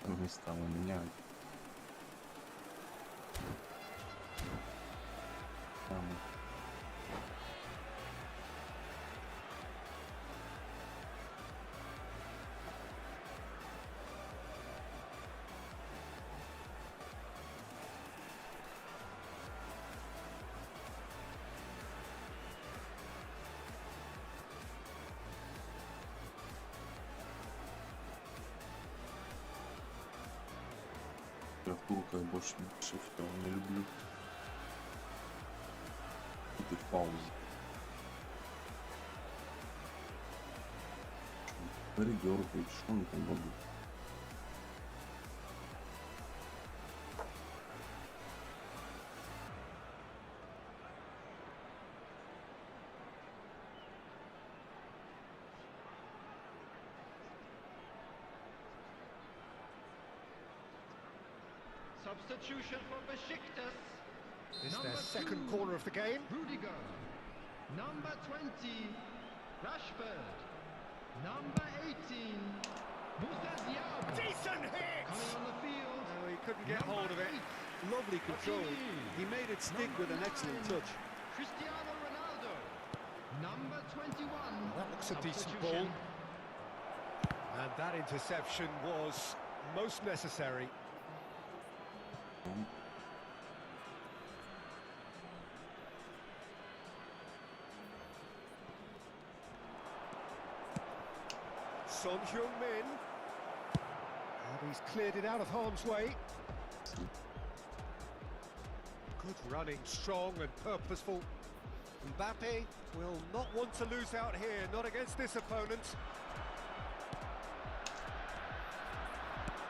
Не стало менять. Там. Штрафулка я больше шифта не люблю. Это пауза. Передергивает, что он там будет? Substitution for Besiktas. It's Number their second 2, corner of the game. Rudiger. Number 20, Rashford. Number 18, Moussa Diab. Decent hit! Coming on the field. No, he couldn't get Number hold of it. 8, Lovely control. Hakimi. He made it stick with an excellent touch. Cristiano Ronaldo. Number 21. That looks a decent Substitution. ball. And that interception was most necessary. Son Heung-min. And he's cleared it out of harm's way. Good running, strong and purposeful. Mbappe will not want to lose out here, not against this opponent.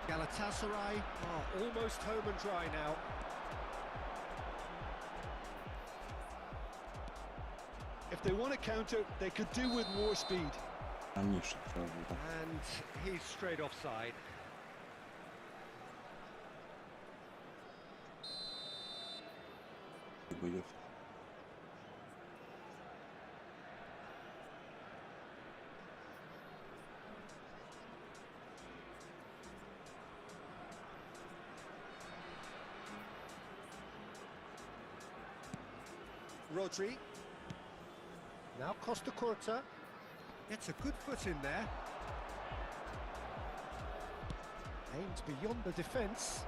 Galatasaray are almost home and dry now. If they want to counter, they could do with more speed. Раньше треба було. And he's straight offside. Боев. Rodri. Now Costa Curta. Gets a good foot in there. Aims beyond the defence.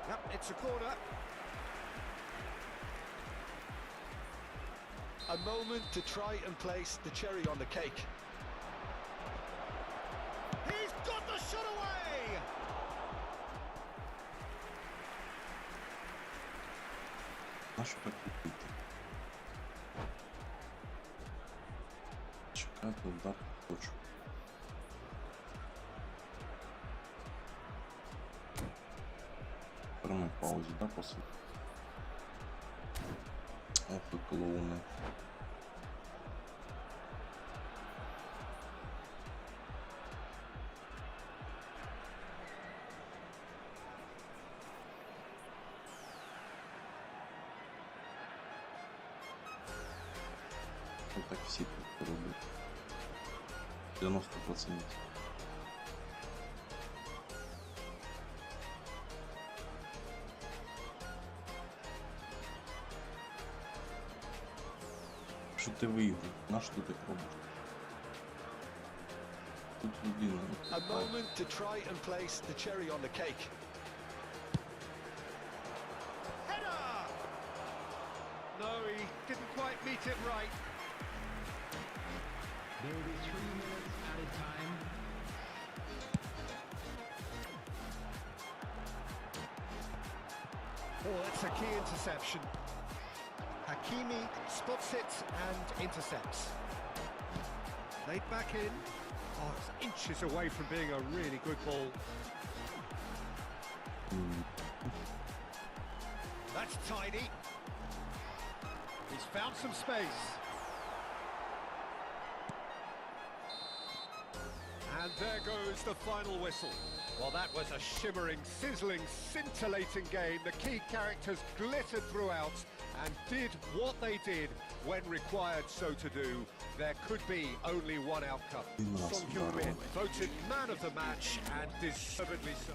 Yep, it's a corner. A moment to try and place the cherry on the cake. He's got the shot away! Нащо так купити? Чекати удар хочу. Прямо в паузі, да, после? Ох, и клоуны. Вот так все тут роблять. 90%. Що ти виїхав? На що ти так робиш? Тут людина. A moment to try and place the cherry on the cake. Header! No, he didn't quite meet it right. There will be 3 minutes added time. Oh, that's a key interception. Hakimi spots it and intercepts. Laid back in. Oh, it's inches away from being a really good ball. That's tidy. He's found some space. And there goes the final whistle. Well, that was a shimmering, sizzling, scintillating game. The key characters glittered throughout and did what they did when required so to do. there could be only one outcome. Son Heung-min voted man of the match, and deservedly so.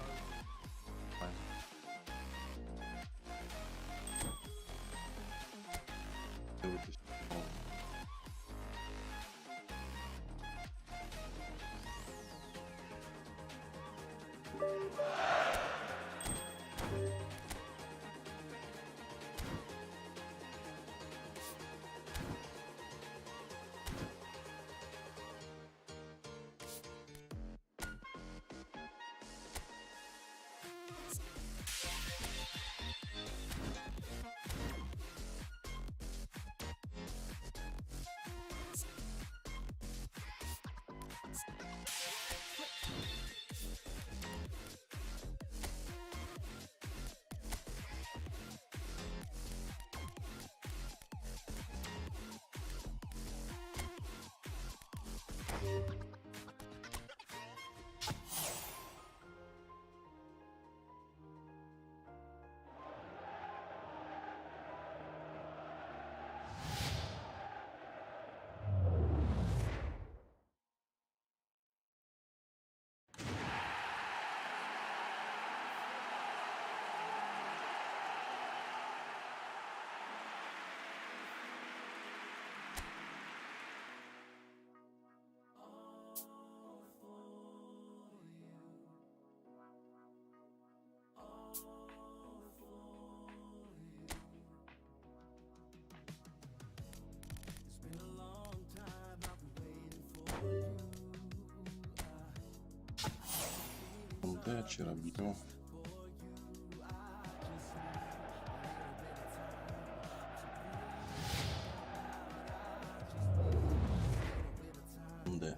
Quant'è Cerabito? Quant'è?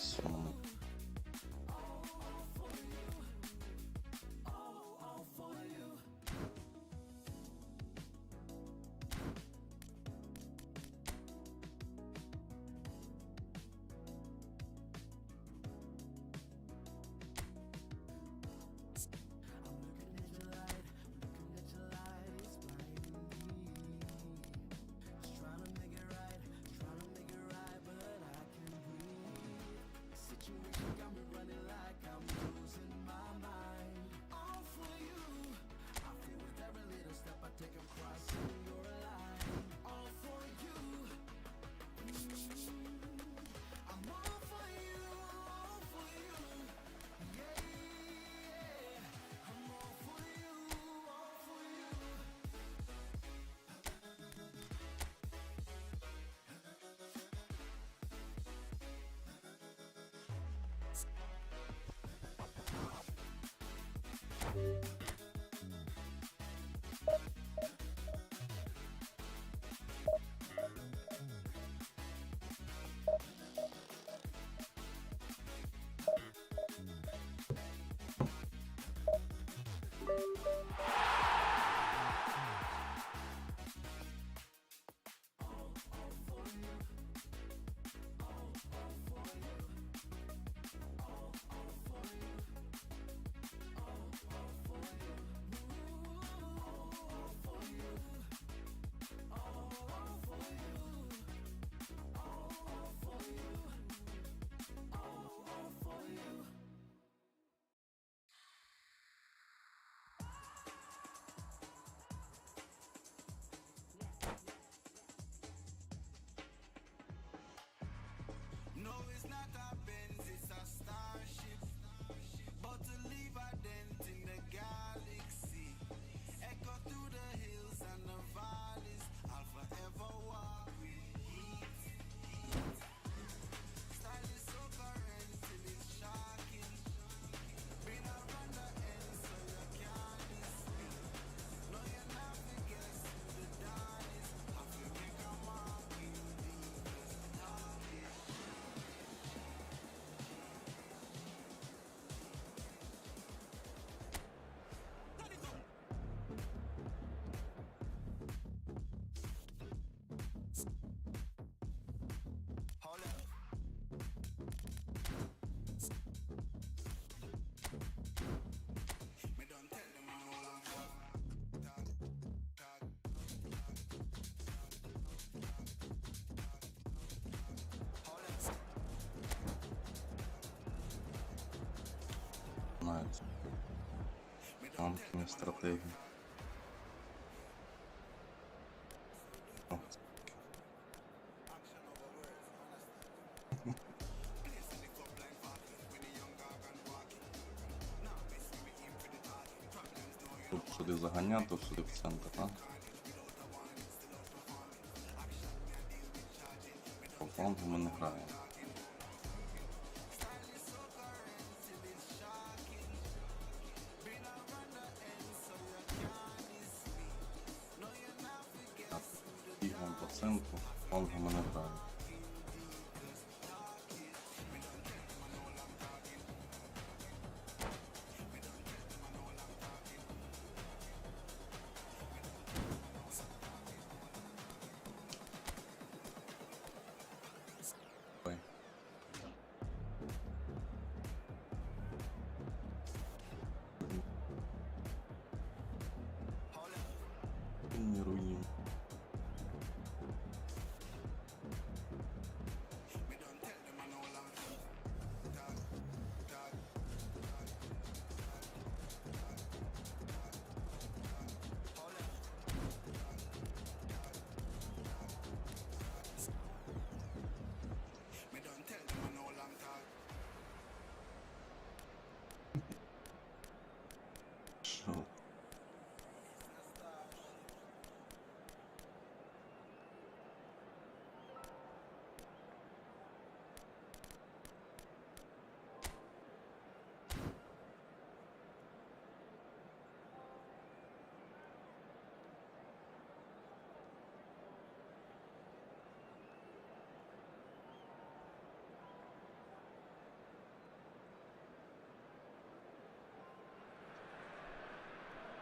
Sono Навіть. Мамкині стратегії. О, тут сюди заганяти, сюди в центр, так? По флангу ми не граємо. Бігаємо по центру, флангу ми не граємо. Ой. Тренируем. Шо?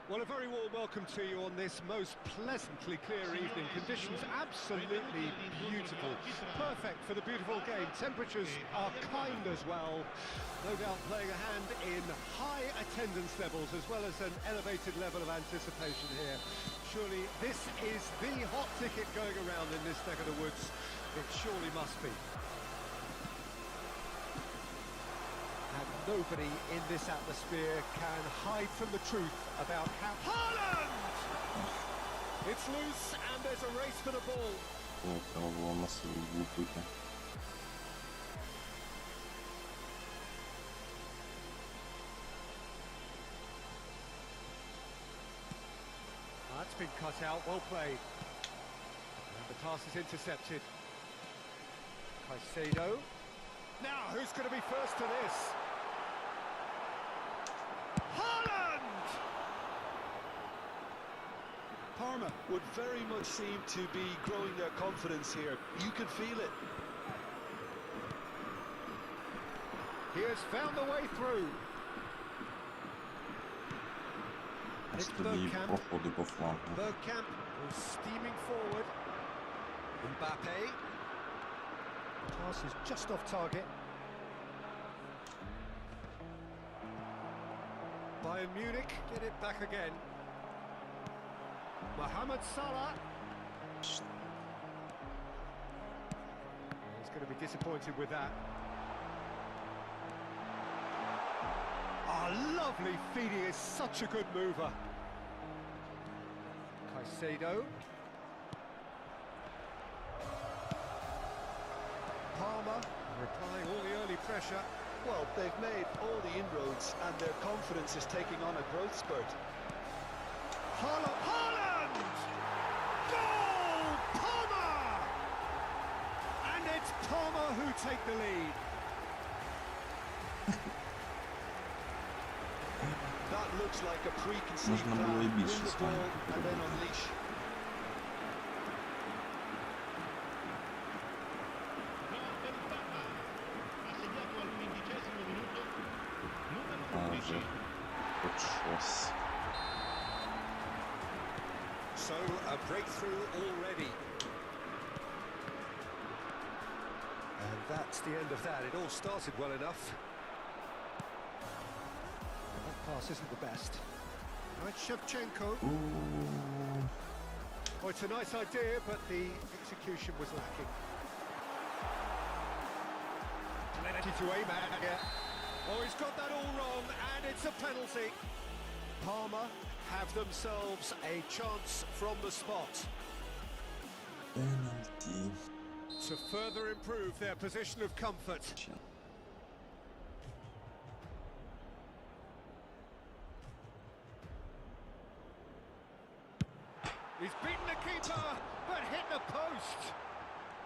Well, a very warm welcome to you on this most pleasantly clear evening. Conditions absolutely beautiful. Perfect for the beautiful game. Temperatures are kind as well. No doubt playing a hand in high attendance levels as well as an elevated level of anticipation here. Surely this is the hot ticket going around in this neck of the woods. It surely must be. And nobody in this atmosphere can hide from the truth about how... Haaland! It's loose and there's a race for the ball. О, треба було на силу влупити. That's been cut out, well played. And the pass is intercepted. Caicedo. Now, who's going to be first to this? Haaland! Parma would very much seem to be growing their confidence here. You can feel it. He has found the way through. Ось It's тоді Bergkamp. проходи по флангу. Bergkamp was steaming forward. Mbappe. Pass is just off target. Bayern Munich get it back again. Mohamed Salah. He's going to be disappointed with that. Lovely feeding, is such a good mover. Caicedo. Palmer, replying all the early pressure. Well, they've made all the inroads and their confidence is taking on a growth spurt. Haaland! Goal! Palmer! And it's Palmer who take the lead. That looks like a preconceived Można plan. było i Win bliższe the stanie. ball and then unleash. Może potrzos. So, a breakthrough already. And that's the end of that. It all started well enough. That pass isn't the best. Right, Shevchenko. Oh, it's a nice idea, but the execution was lacking. Plenty to aim at here. Oh, he's got that all wrong, and it's a penalty. Palmer have themselves a chance from the spot Penalty. to further improve their position of comfort. He's beaten the keeper, but hit the post.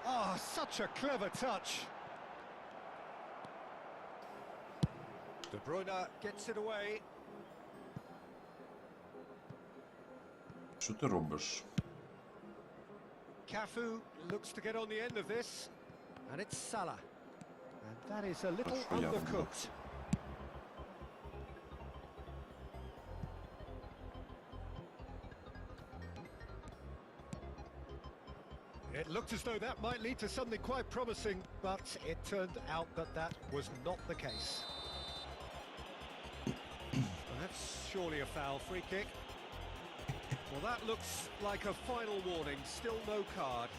Oh, such a clever touch. De Bruyne gets it away. Що ти робиш? Cafu looks to get on the end of this, and it's Salah. And that is a little That's for undercooked. It looked as though that might lead to something quite promising, but it turned out that that was not the case. Well, that's surely a foul free kick. Well, that looks like a final warning, still no card.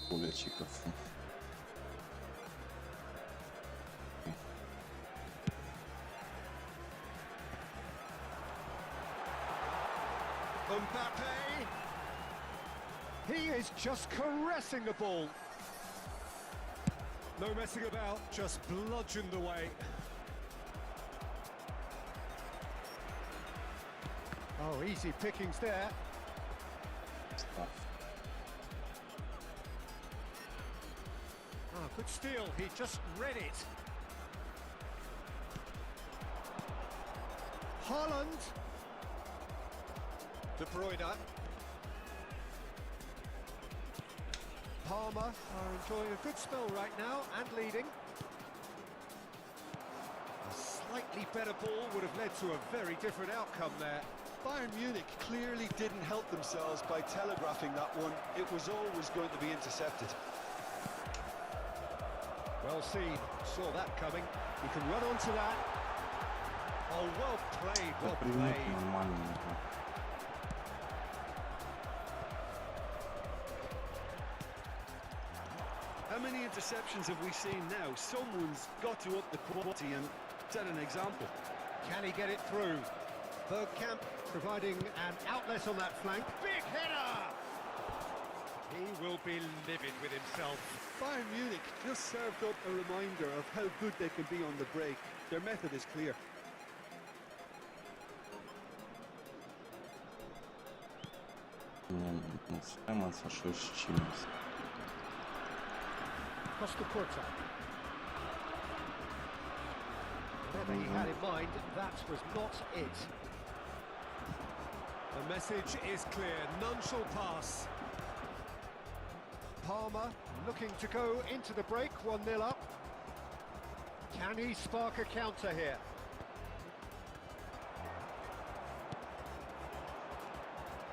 Кулячі кафу. Mbappe! He is just caressing the ball. No messing about, just bludgeoned away. Oh, easy pickings there. Став. Oh, good steal, he just read it. Haaland. De Bruyne. Palmer are enjoying a good spell right now and leading. A slightly better ball would have led to a very different outcome there. Bayern Munich clearly didn't help themselves by telegraphing that one. It was always going to be intercepted. Well seen, saw that coming. He can run onto that. Oh, well played, Це well прийняти played. нормально. How many interceptions have we seen now? Someone's got to up the quality and set an example. Can he get it through? Bergkamp providing an outlet on that flank. Big header! He will be livid with himself. Bayern Munich just served up a reminder of how good they can be on the break. Their method is clear. Ні, схема це щось з чимось. Costa Curta. Whatever he had in mind, that was not it. The message is clear, none shall pass. Palmer looking to go into the break, 1-0 up. Can he spark a counter here?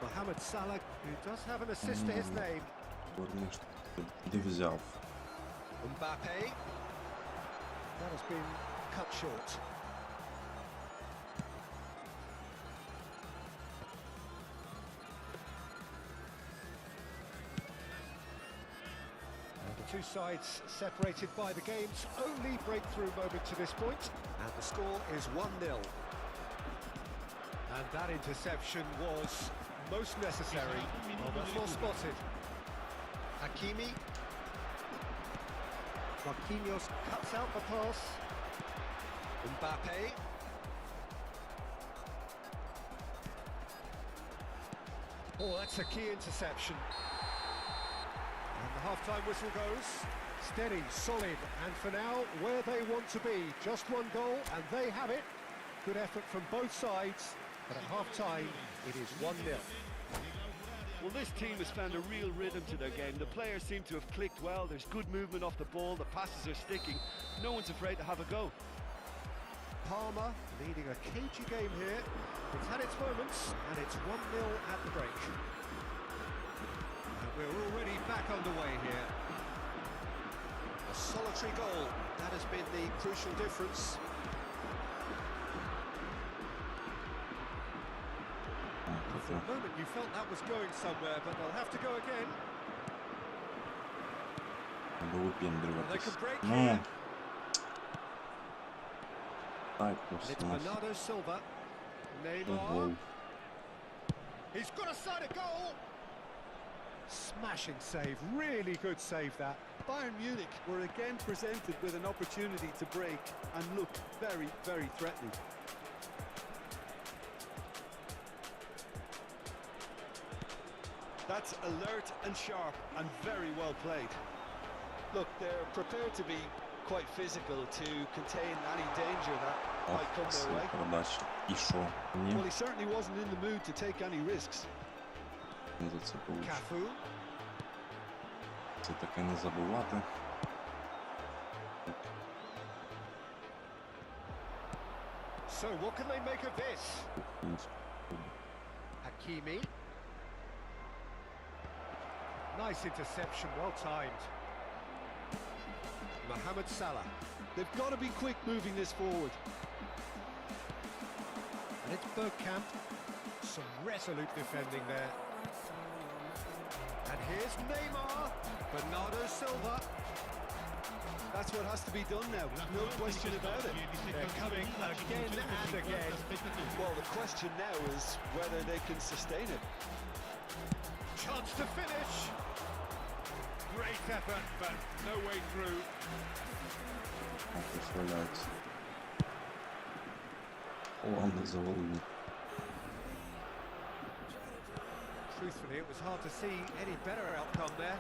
Mohamed Salah, who does have an assist to his name. Дурний, що ти взяв. Mbappe. That has been cut short. And the two sides separated by the game's only breakthrough moment to this point. And the score is 1-0. And that interception was most necessary. Well, spotted. Hakimi. Marquinhos cuts out the pass. Mbappe. Oh, that's a key interception. And the half-time whistle goes. Steady, solid, and for now, where they want to be. Just one goal, and they have it. Good effort from both sides, but at half-time, it is 1-0. Well, this team has found a real rhythm to their game. The players seem to have clicked well. There's good movement off the ball. The passes are sticking. No one's afraid to have a go. Palmer leading a cagey game here. It's had its moments, and it's 1-0 at the break. And we're already back underway here. A solitary goal, that has been the crucial difference. For a moment you felt that was going somewhere, but they'll have to go again. They could break here. And it's Bernardo Silva. Neymar. He's got a side of goal. Smashing save, really good save that. Bayern Munich were again presented with an opportunity to break and look very, very threatening. That's alert and sharp and very well played. Look, they're prepared to be quite physical to contain any danger that might come their way. Well, he certainly wasn't in the mood to take any risks. Cafu. Це таке не забувати. So what can they make of this? Hakimi. Nice interception, well timed. Mohamed Salah. They've got to be quick moving this forward. And it's Bergkamp. Some resolute defending there. And here's Neymar. Bernardo Silva. That's what has to be done now, no question about it. They're coming again and again. Well, the question now is whether they can sustain it. Chance to finish. Great effort, but no way through. Truthfully, it was hard to see any better outcome there.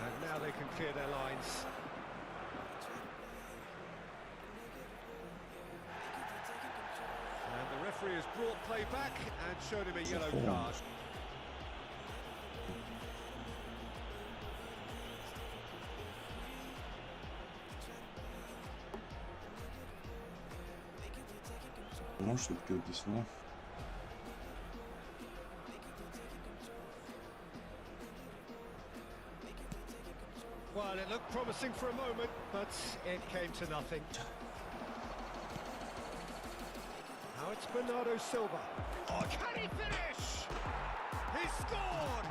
And now they can clear their lines. And the referee has brought play back and showed him a yellow card. Может быть, какие-то сны. Well, it looked promising for a moment, but it came to nothing. Now it's Bernardo Silva. Oh, can he finish? He scored!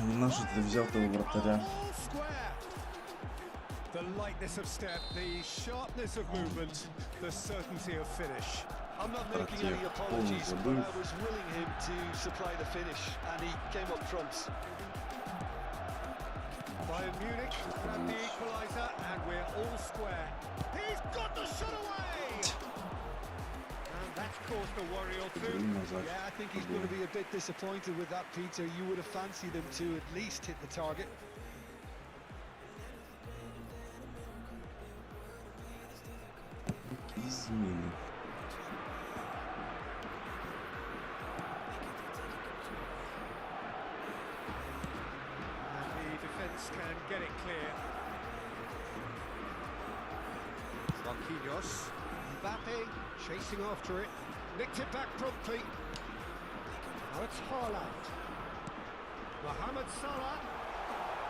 Не наш ты взял того вратаря. The lightness of step, the sharpness of movement, the certainty of finish. I'm not making any apologies, but I was willing him to supply the finish, and he came up trumps. Bayern Munich grab the equaliser, and we're all square. He's got the shot away! And that's caused a worry or two. Yeah, I think he's going to be a bit disappointed with that, Peter. You would have fancied him to at least hit the target. Измены. Can get it clear. Marquinhos. Mbappe chasing after it. Nicked it back promptly. Now it's Haaland. Mohamed Salah.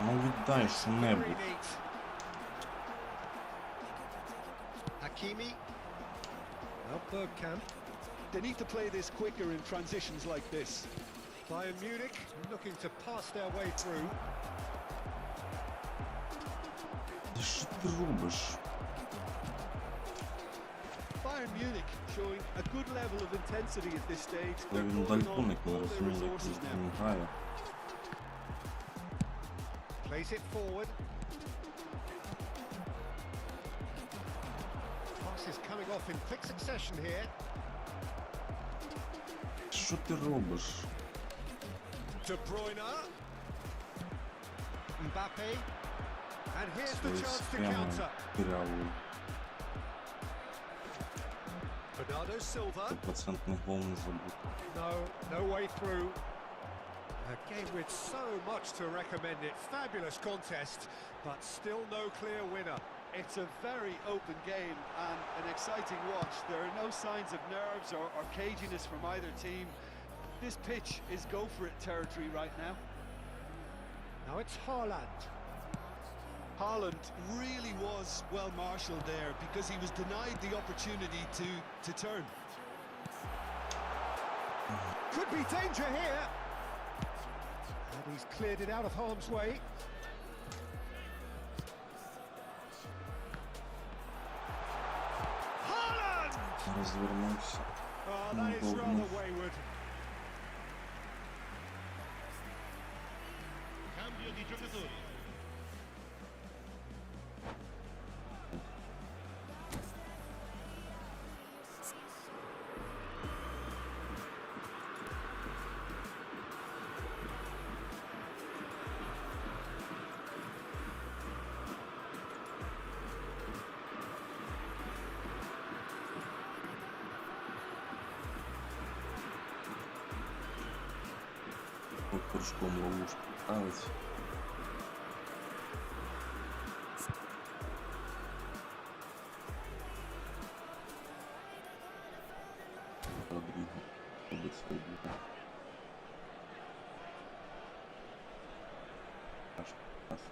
Ну віддай що-небудь. Very neat. Hakimi. Now Bergkamp. They need to play this quicker in transitions like this. Bayern Munich looking to pass their way through. Що ти робиш? Bayern Munich showing a good level of intensity at this stage. Він дальтоник, не розуміє, як він грає. Plays it forward. Passes coming off in quick succession here. Що ти робиш? De Bruyne. Mbappe. And here's the Свою chance to схему counter. дырявую. Bernardo Silva. 100% гол не забув. No way through. A game with so much to recommend it. Fabulous contest, but still no clear winner. It's a very open game and an exciting watch. There are no signs of nerves or caginess from either team. This pitch is go-for-it territory right now. Now it's Haaland. Haaland really was well marshalled there because he was denied the opportunity to turn. Could be danger here. And he's cleared it out of harm's way. Haaland! Розвернувся. Oh, that is rather wayward. Cambio di giocatori. От кружком ловушку ставить. Родриго робить свою дію. Аж паси.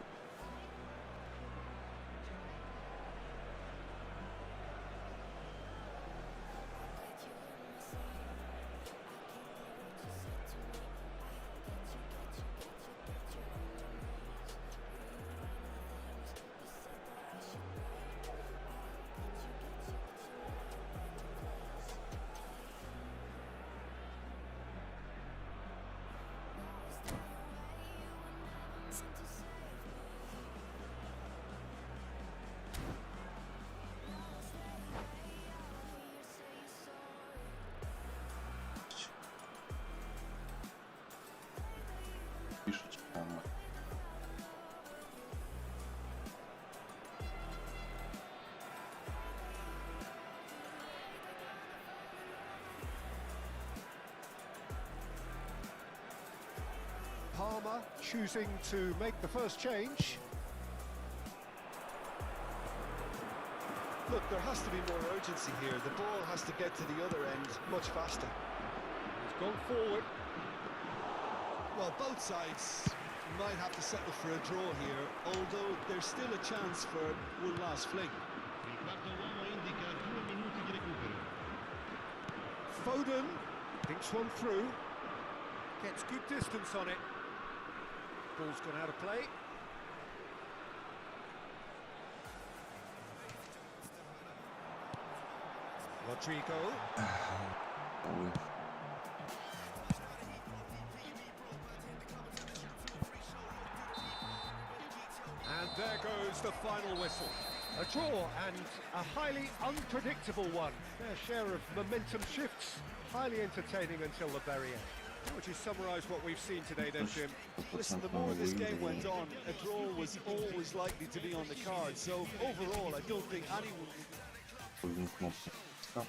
Фішечка там. Palmer choosing to make the first change. Look, there has to be more urgency here. The ball has to get to the other end much faster. He's gone forward. Well, both sides might have to settle for a draw here, although there's still a chance for one last fling. Il quarto uomo indica 2 minuti di recupero. Foden thinks one through. Gets good distance on it. Ball's gone out of play. Rodrigo. Ой. And there goes the final whistle. A draw and a highly unpredictable one. Their share of momentum shifts, highly entertaining until the very end. How would you summarise what we've seen today then, Jim? Listen, the more this game went on, a draw was always likely to be on the card. So overall, I don't think anyone... Він кнопку став.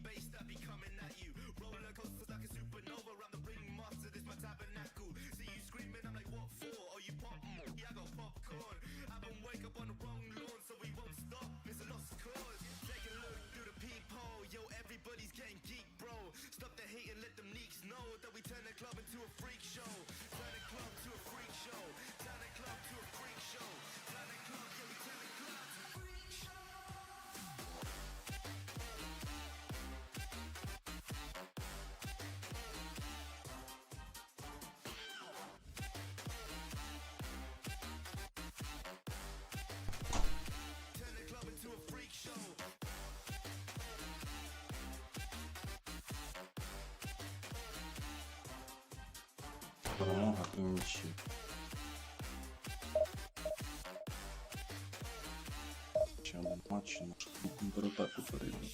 bass that be coming at you. Roller coaster like a supernova around the ring master, this my tabernacle. See you screaming, I'm like, what for? Oh, you pop? Yeah, I got popcorn. I've been wake up on the wrong lawn, so we won't stop. It's a lost cause. Take a look through the peephole. Yo, everybody's getting geek, bro. Stop the hate and let them neeks know that we turn the club into a freak show. Turn the club to a freak show. Turn the club to a freak show. Turn the club, yeah, we turn the club to a freak show. Turn the club into a freak show. Перемога і нічі. Ще один матч, наш контратаку перейде.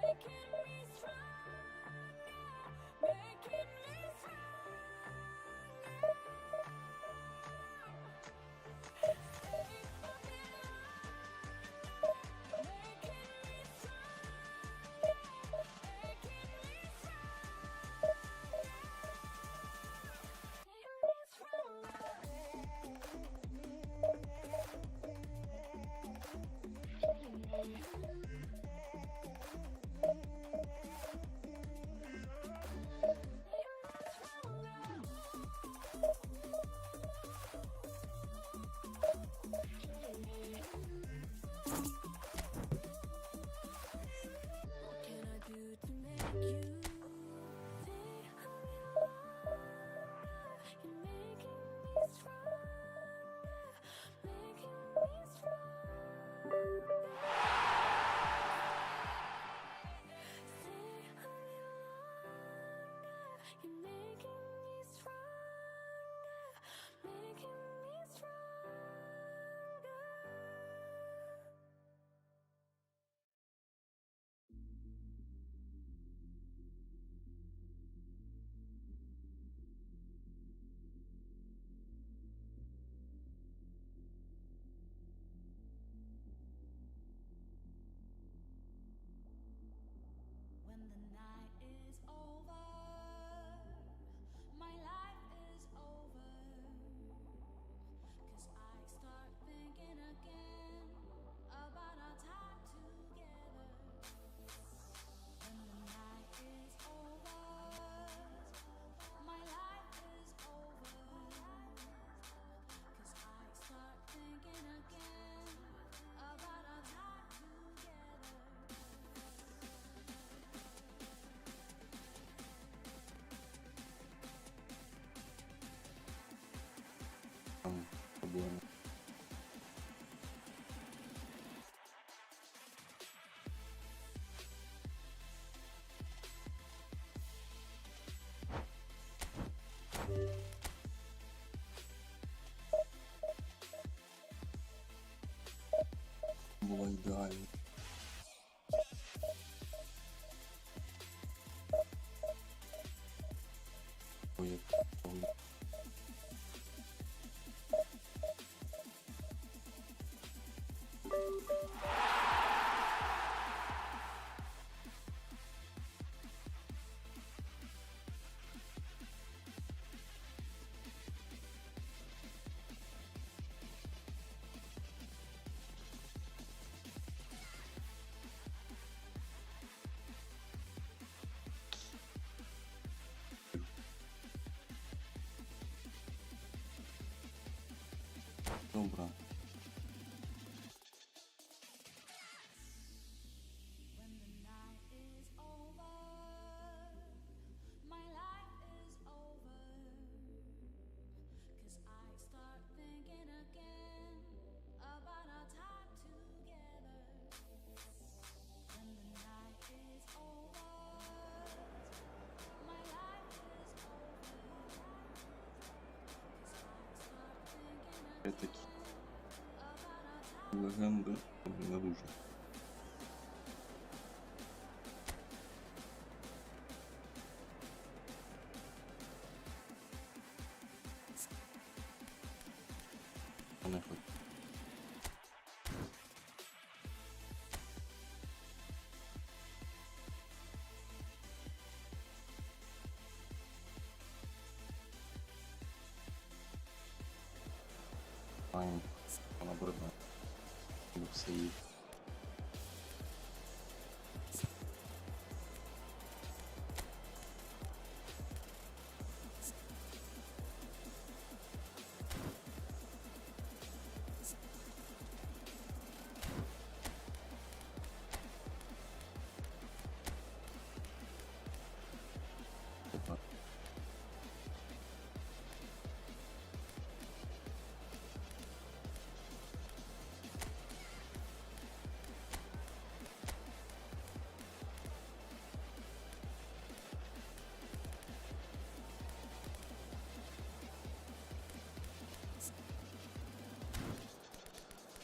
Making me stronger, making me по-другому. Було ідеально. Ой, ой. Добре. When the night is over, my life is over. 'Cause I start thinking again about our time together. When the night is over, my life is over. 'Cause I start thinking Такі again about our time. легенди не дуже. Не хоч. Файн, вона бреда. Все їх. Опа.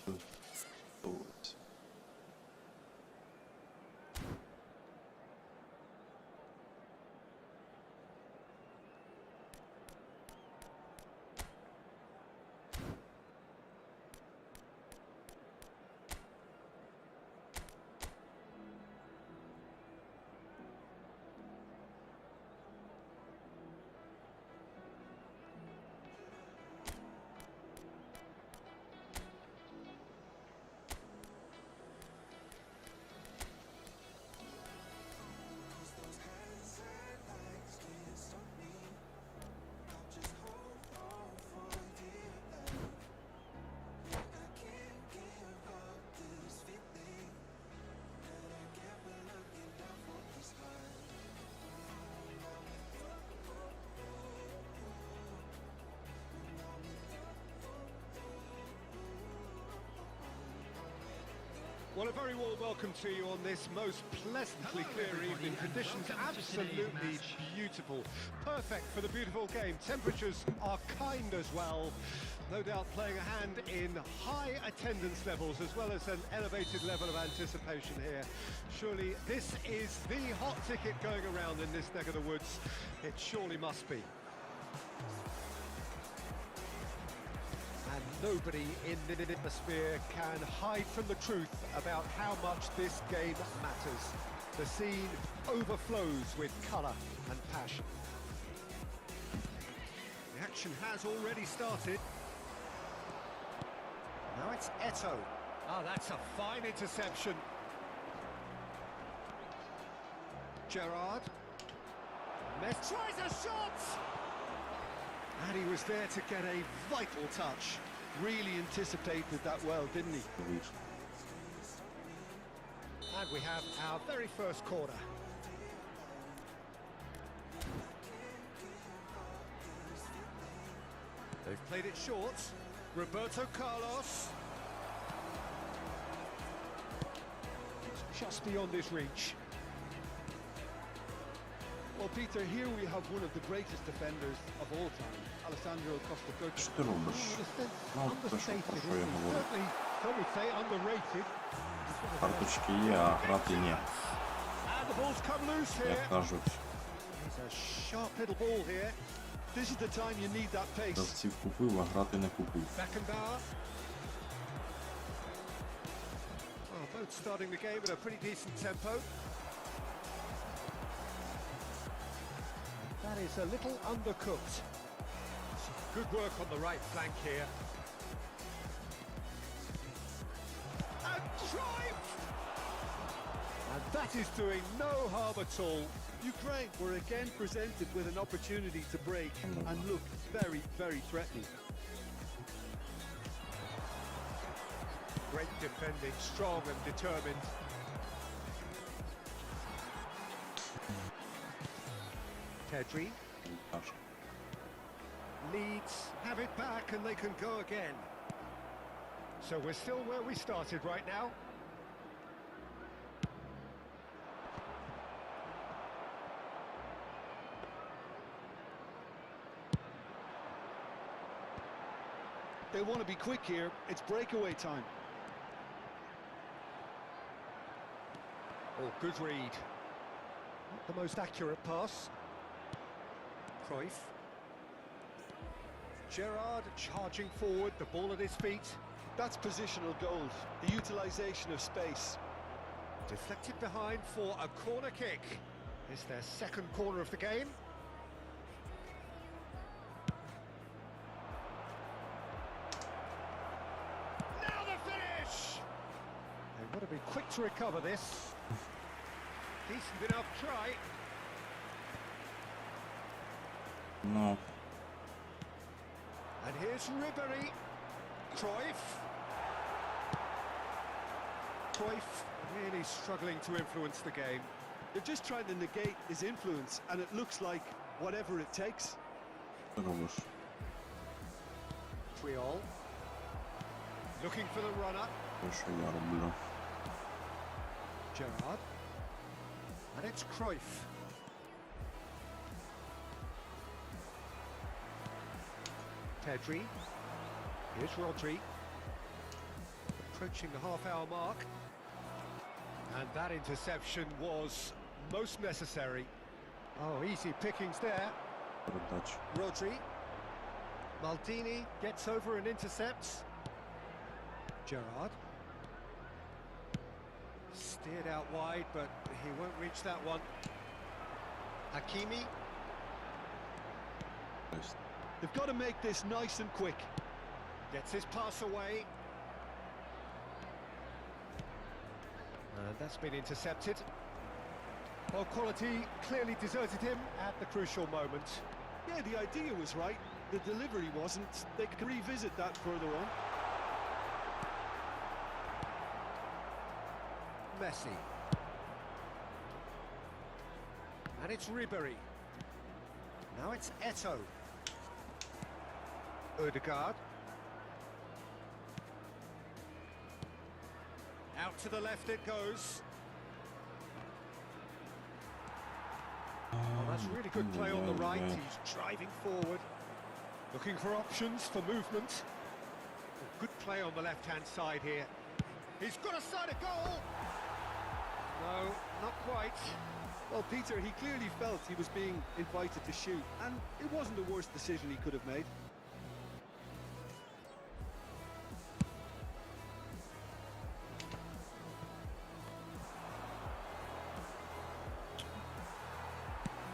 Ось. Well, a very warm welcome to you on this most pleasantly clear evening. Conditions absolutely beautiful. Perfect for the beautiful game. Temperatures are kind as well. No doubt playing a hand in high attendance levels as well as an elevated level of anticipation here. Surely this is the hot ticket going around in this neck of the woods. It surely must be. And nobody in the atmosphere can hide from the truth about how much this game matters. The scene overflows with colour and passion. The action has already started. Now it's Eto. Oh, that's a fine interception. Gerrard. Messi tries a shot! And he was there to get a vital touch. Really anticipated that well, didn't he? Вийшло. And we have our very first corner. They've played it short. Roberto Carlos. It's just beyond his reach. Well, Peter, here we have one of the greatest defenders of all time, Alessandro Costa Curta. Що ти робиш? Ну, то що, про що я говорю? Certainly, some would say underrated. Карточки є, а грати ні. And the ball's come loose here. Як кажуть, It's a sharp little ball here. This is the time you need that pace. гравців купив, а грати не купив. Beckenbauer. Well, both starting the game at a pretty decent tempo. That is a little undercooked. Some good work on the right flank here. And drive! And that is doing no harm at all. Ukraine were again presented with an opportunity to break and look very, very threatening. Great defending, strong and determined. Pedri leads, have it back and they can go again. So we're still where we started right now. They want to be quick here. It's breakaway time. Oh, good read. Not the most accurate pass. Cruyff. Gerrard charging forward, the ball at his feet. That's positional gold, the utilisation of space. Deflected behind for a corner kick. It's their second corner of the game. Now the finish! They've got to be quick to recover this. Decent enough try. Ну, And here's Ribéry. Cruyff. Cruyff really struggling to influence the game. They're just trying to negate his influence, and it looks like whatever it takes. що робиш? Triol. Looking for the runner. Те, що я роблю. Gerrard. And it's Cruyff. Pedri. Here's Rodri. Approaching the half-hour mark. And that interception was most necessary. Oh, easy pickings there. Передача. Rodri. Maldini gets over and intercepts. Gerrard. Steered out wide, but he won't reach that one. Hakimi. Тобто, They've got to make this nice and quick. Gets his pass away. And that's been intercepted. Well, quality clearly deserted him at the crucial moment. Yeah, the idea was right. The delivery wasn't. They can revisit that further on. Messi. And it's Ribéry. Now it's Eto'o. Odegaard. Out to the left it goes. Oh, that's really good play on the right. He's driving forward. Looking for options for movement. Oh, good play on the left-hand side here. He's got a side of goal. No, not quite. Well, Peter, he clearly felt he was being invited to shoot, and it wasn't the worst decision he could have made.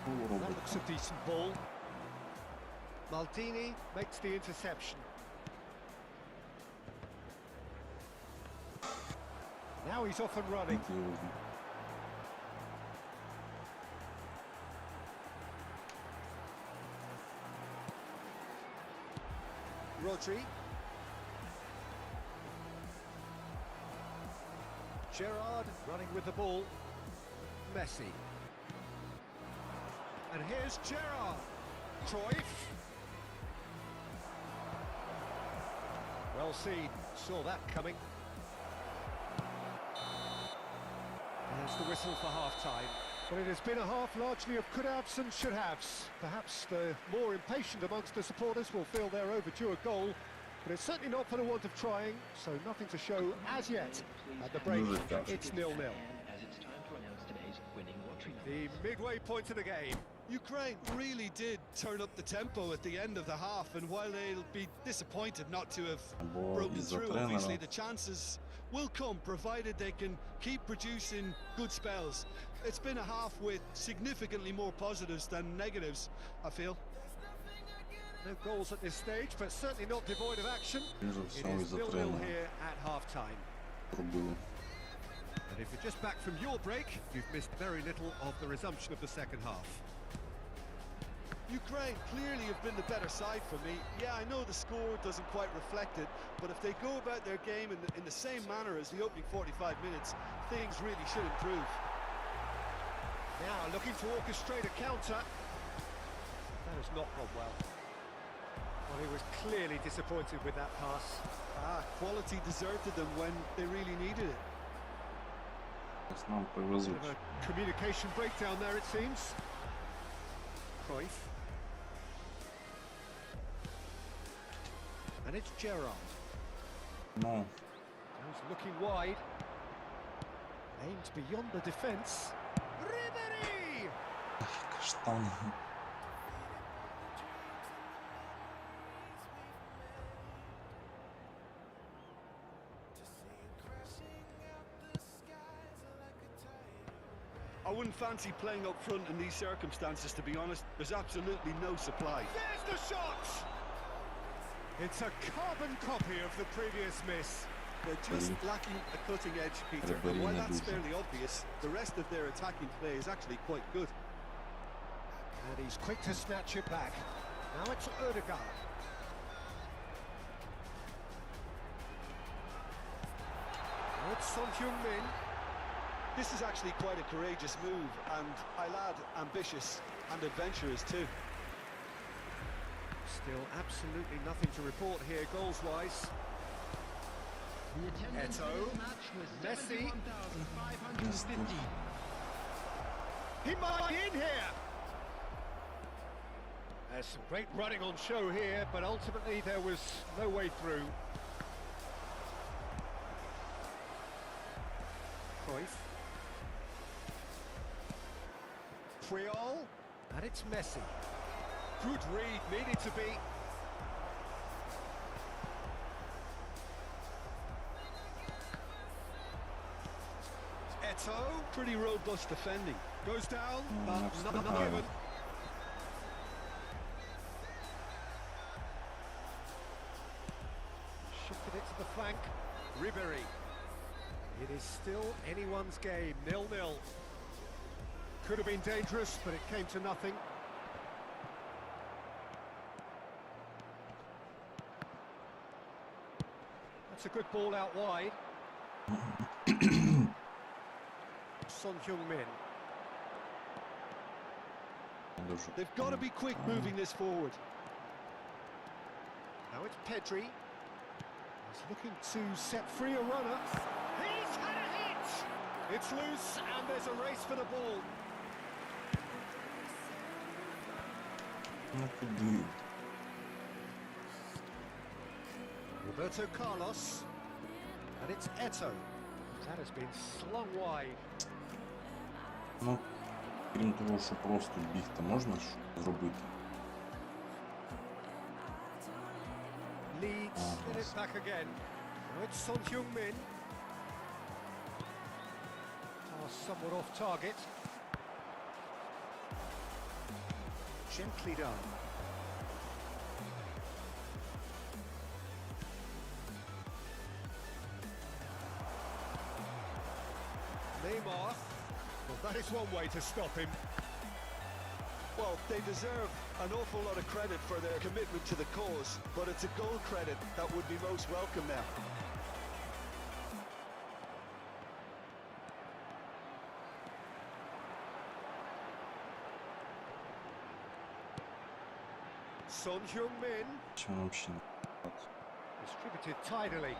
That looks a decent ball. Maldini makes the interception. Now he's off and running. Rodri. Gerrard running with the ball. Messi. And here's Gerrard. Cruyff. Well seen, saw that coming. There's the whistle for half-time. Well, it has been a half largely of could-haves and should-haves. Perhaps the more impatient amongst the supporters will feel they're overdue a goal, but it's certainly not for the want of trying, so nothing to show as yet. At the break, it's 0-0. The midway point of the game. Ukraine really did turn up the tempo at the end of the half, and while they'll be disappointed not to have broken through, obviously the chances will come, provided they can keep producing good spells. It's been a half with significantly more positives than negatives, I feel. No goals at this stage, but certainly not devoid of action. It is 0-0 here at half-time. And if you're just back from your break, you've missed very little of the resumption of the second half. Ukraine clearly have been the better side for me. Yeah, I know the score doesn't quite reflect it, but if they go about their game in the same manner as the opening 45 minutes, things really should improve. Now looking to orchestrate a counter. That has not gone well. Well, he was clearly disappointed with that pass. Quality deserted them when they really needed it. Bit of a communication breakdown there, it seems. Cruyff. And it's Gerrard. No. He's looking wide. Aimed beyond the defence. Ribery! Каштан. I wouldn't fancy playing up front in these circumstances, to be honest. There's absolutely no supply. There's the shot! It's a carbon copy of the previous miss. They're just lacking a cutting edge, Peter. And while that's fairly obvious, the rest of their attacking play is actually quite good. And he's quick to snatch it back. Now it's Odegaard. Now it's Son Heung-min. This is actually quite a courageous move, and I'll add ambitious and adventurous too. Still absolutely nothing to report here goals-wise. Eto'o, Messi. He might be in here. There's some great running on show here, but ultimately there was no way through. Cruyff. Puyol, and it's Messi. Good read, needed to be. Eto'o, Pretty robust defending. goes down, but not given. Shifted it to the flank. Ribery. It is still anyone's game, 0-0. Could have been dangerous, but it came to nothing. That's a good ball out wide. Son Heung-min. They've got to be quick moving this forward. Now it's Pedri. He's looking to set free a runner. He's had a hit! It's loose, and there's a race for the ball. Roberto Carlos, and it's Eto'o. That has been slung wide. Ну, крім того, що просто бігти можна зробити. Leeds get it back again. Now it's Son Heung-min. Somewhat off target. Gently done. Neymar. Well, that is one way to stop him. Well, they deserve an awful lot of credit for their commitment to the cause, but it's a goal credit that would be most welcome now. Son Heung-min. Чем вообще? Distributed tidily.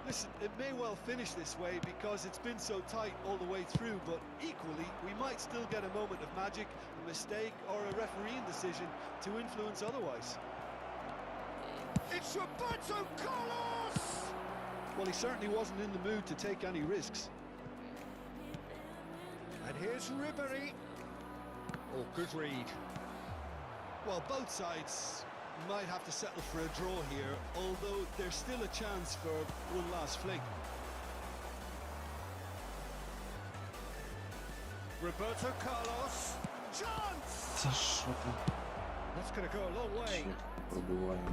Listen, it may well finish this way because it's been so tight all the way through, but equally, we might still get a moment of magic, a mistake, or a refereeing decision to influence otherwise. It's Roberto Carlos! Well, he certainly wasn't in the mood to take any risks. And here's Ribery. Oh, good read. Well, both sides might have to settle for a draw here, although there's still a chance for one last fling. Roberto Carlos. Chance! Це що ти? That's going to go a long way. Що пробиваємо?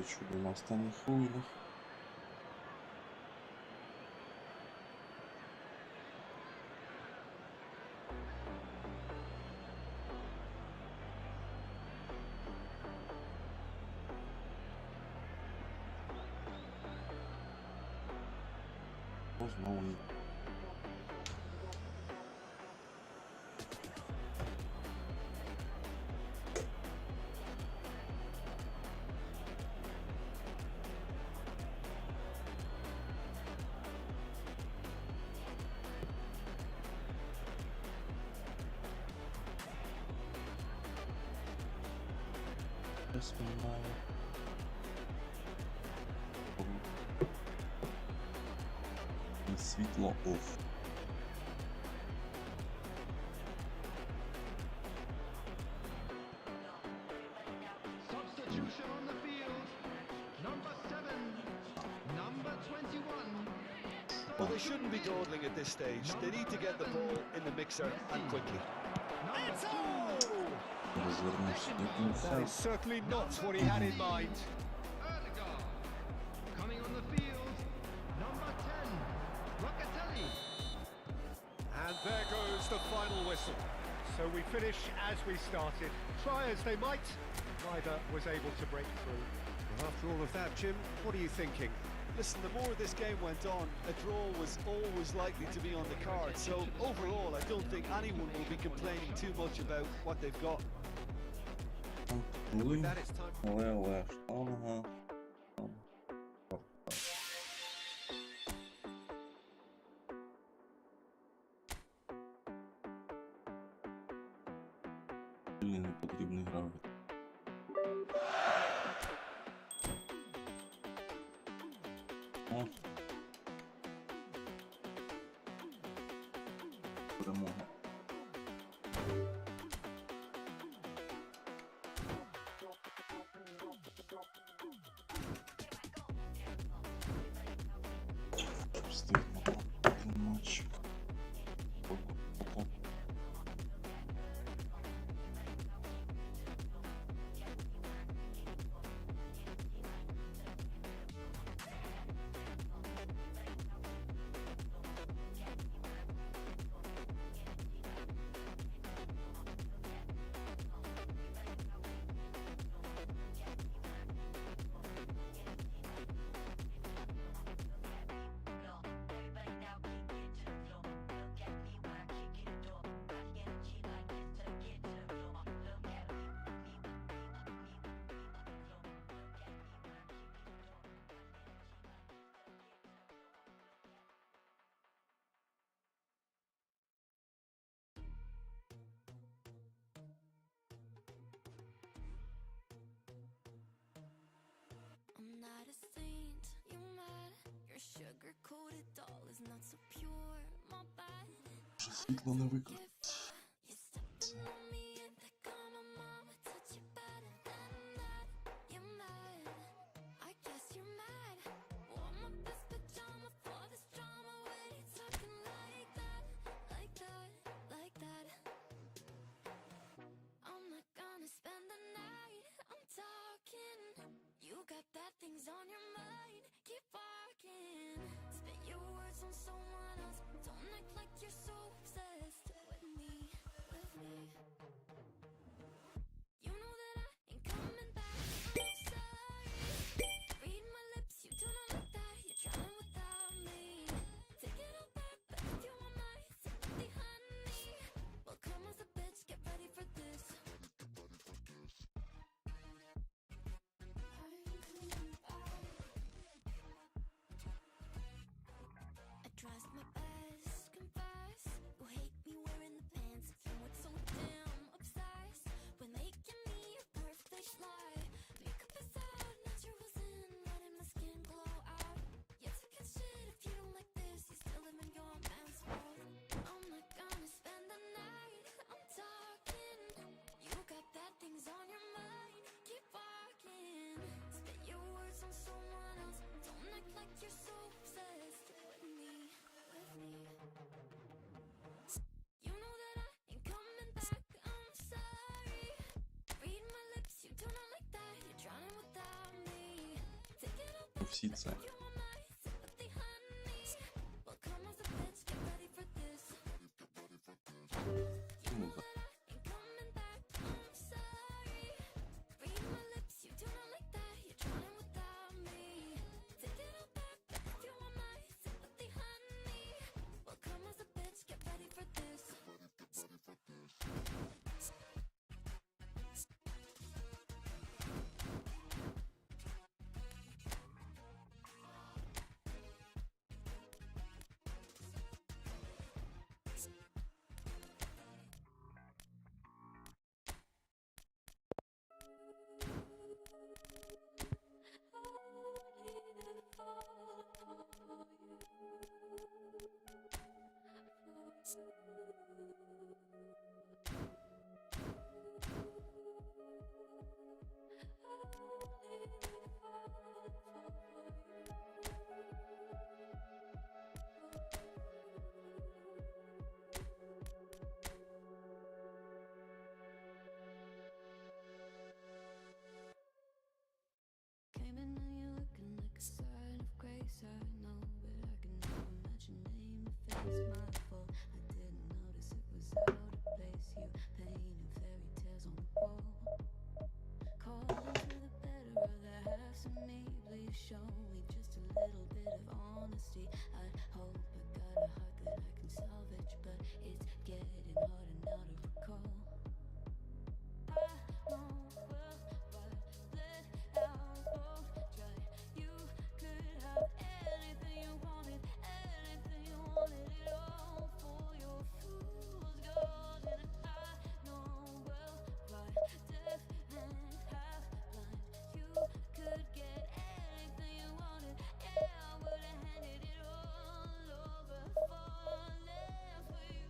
Чудо на останніх хвилинах. Знову ні. Розпинаю. І світло оф. Substitution on the field. Number 7. Number 21. Well, they shouldn't be dawdling at this stage. They need to get the ball in the mixer and quickly. It's Розвернувся до That кінця. is certainly not what he had in mind. Erdegaard. Coming on the field. Number 10. Locatelli. And there goes the final whistle. So we finish as we started. Try as they might, neither was able to break through. Well, after all of that, Jim, what are you thinking? Listen, the more this game went on, a draw was always likely to be on the card. So overall, I don't think anyone will be complaining too much about what they've got. And with that, it's time for... Але штанга. Не потрібний гравець. О. Перемога. Встигнемо один матч. I'm not a saint, you mad? Your sugar-coated doll is not so pure, my bad. Вже світло не викликає. You stepping on me and think I'm a mama, touch you better than that. You're mad, I guess you're mad. words on someone else. Don't act like you're so obsessed with me, with me. You know that I ain't coming back, I'm sorry. Read my lips, you do not like that. You're drowning without me. Take it all back, but if you want my sympathy, honey, well, come as a bitch, get ready for this. I trust my best, confess. You hate me wearing the pants. You were so damn obsessed with making me your perfect lie. Makeup is out, naturals in, letting my skin glow out. You took it shit if you don't like this. You still live in your man's world. I'm not gonna spend the night. I'm talking. You got bad things on your mind. Keep walking. Spit your words on someone else. Don't act like you're so obsessed with me, with me. You know that I ain't coming back, I'm sorry. Read my lips, you do not like that. You're drowning without me. Take it all back, Всі це. you want my sympathy, honey. Well, come as a bitch, get ready for this. You know that I ain't coming back, I'm sorry. Read my lips, you do not like that. You're drowning without me. Take it all back, if you want my sympathy, honey. Well, come as a bitch, get ready for this. Came in and you're looking like a sign of grace. I know, but I can never match your name to face my fault. I didn't notice it was out of place. You painted fairy tales on the wall. Calling to the better of the halves of me. Please show me just a little bit of honesty. I hope I got a heart that I can salvage, but it's getting harder now to recall. I know well, but let out both try. You could have anything you wanted it all for your fool's gold. And I know well, but deaf and half blind. You could get anything you wanted. Yeah, I would have handed it all over, falling for you.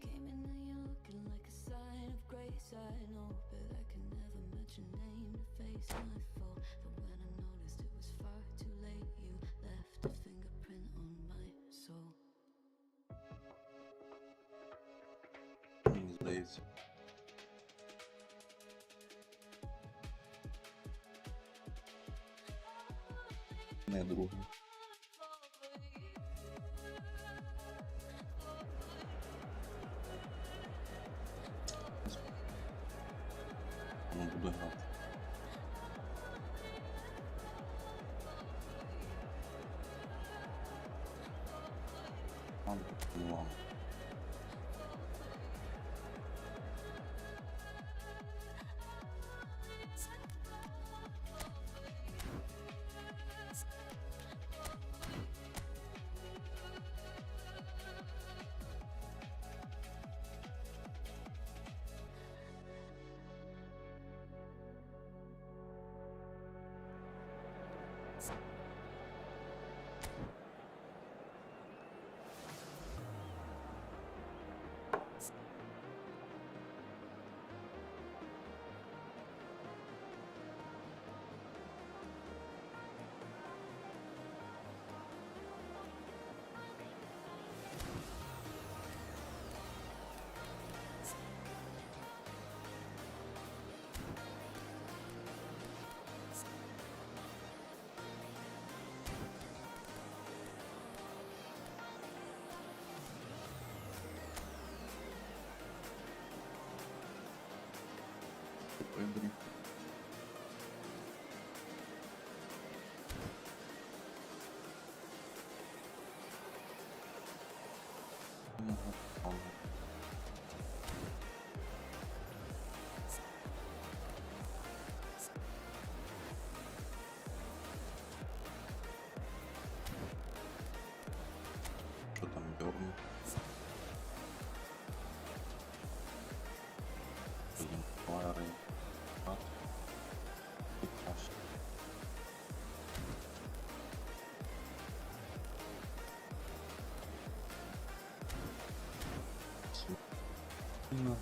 Came in and you're looking like a sign of grace. I know, but I can never match your name to face my fault. But when I noticed it was far too late, you left a fingerprint on my soul. Мені здається. Не другий. Воно буде грати. Ладно, не ладно. Выбери. Что там Берн? Файры. Прекрасно. Сильно.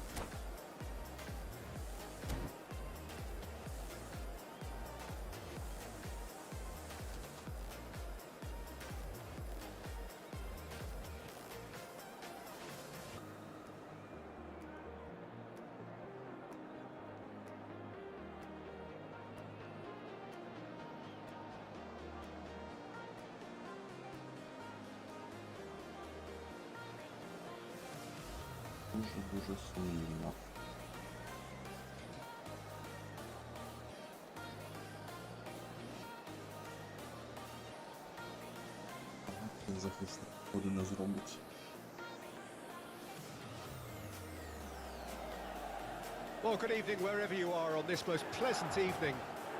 Дуже сумнівно. Захисник ходу не зробить. Well, good evening wherever you are on this most pleasant evening.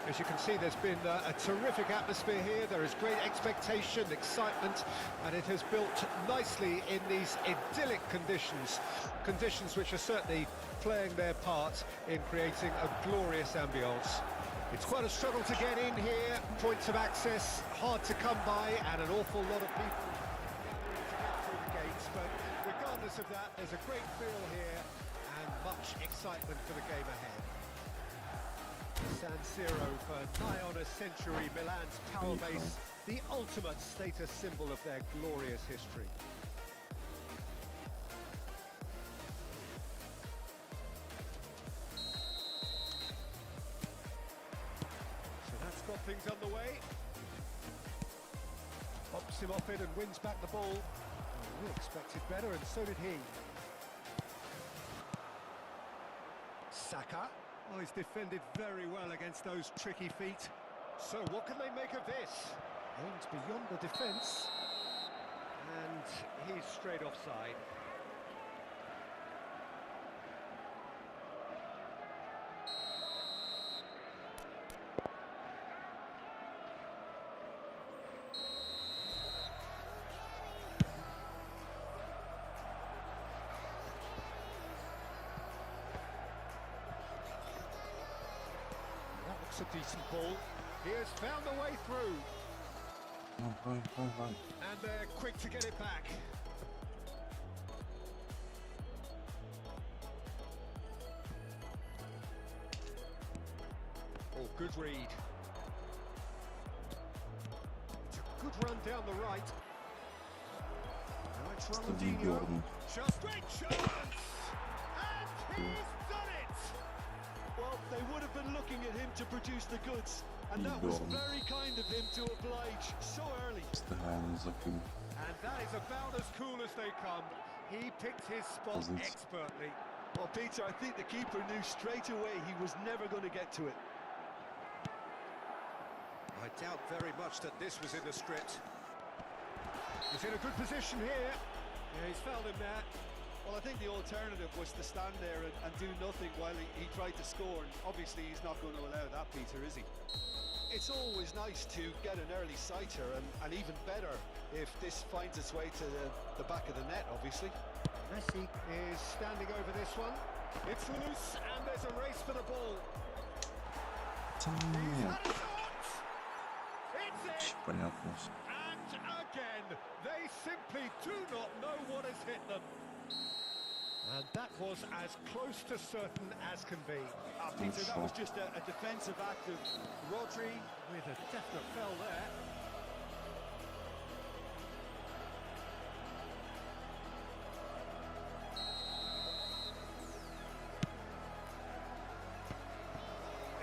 As you can see, there's been a terrific atmosphere here. There is great expectation, excitement, and it has built nicely in these idyllic conditions. Conditions which are certainly playing their part in creating a glorious ambience. It's quite a struggle to get in here. Points of access hard to come by, and an awful lot of people to get through the gates. But regardless of that, there's a great feel here and much excitement for the game ahead. San Siro for nigh on a century, Milan's power base, the ultimate status symbol of their glorious history. So that's got things underway. Bops him off it and wins back the ball. Oh, we expected better, and so did he. Saka. Oh, he's defended very well against those tricky feet. So what can they make of this? Aimed beyond the defence. And he's straight offside. A decent ball. He has found a way through. And they're quick to get it back. Oh, good read. It's a good run down the right. Now it's Ronaldinho. Just great chance! And he's done it! Well, they would have been looking at him to produce the goods, and that was very kind of him to oblige so early. And that is about as cool as they come. He picked his spot expertly. Well, Peter, I think the keeper knew straight away he was never going to get to it. I doubt very much that this was in the script. He's in a good position here. Yeah, he's fouled him there. Well, I think the alternative was to stand there and do nothing while he tried to score, and obviously he's not going to allow that, Peter, is he? It's always nice to get an early sighter, and even better if this finds its way to the back of the net, obviously. Messi is standing over this one. It's loose, and there's a race for the ball. He's had a shot! It's in! And a again. They simply do not know what has hit them. And that was as close to certain as can be. Peter, that was just a defensive act of Rodri. With a definite fell there.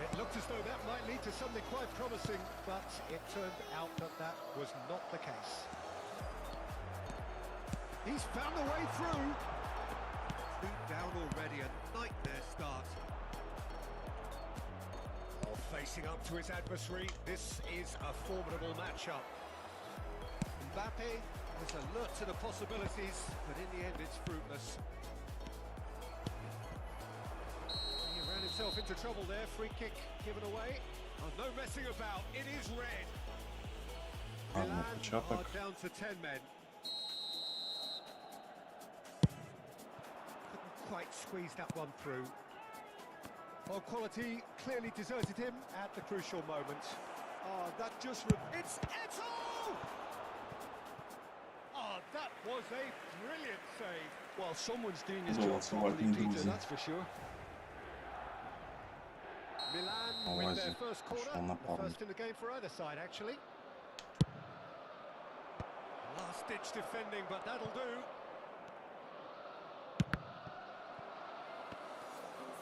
It looked as though that might lead to something quite promising, but it turned out that that was not the case. He's found a way through. Two down already, a nightmare start. Oh, facing up to his adversary, this is a formidable matchup. Mbappe is alert to the possibilities, but in the end it's fruitless. He ran himself into trouble there, free kick given away. Oh, no messing about, it is red. Milan are down to 10 men. Couldn't quite squeeze that one through. Well, quality clearly deserted him at the crucial moment. Oh, that just... It's Eto'o! Oh, that was a brilliant save. Well, someone's doing his job properly, Peter, that's for sure. Milan win their first corner, the first in the game for either side, actually. Last-ditch defending, but that'll do.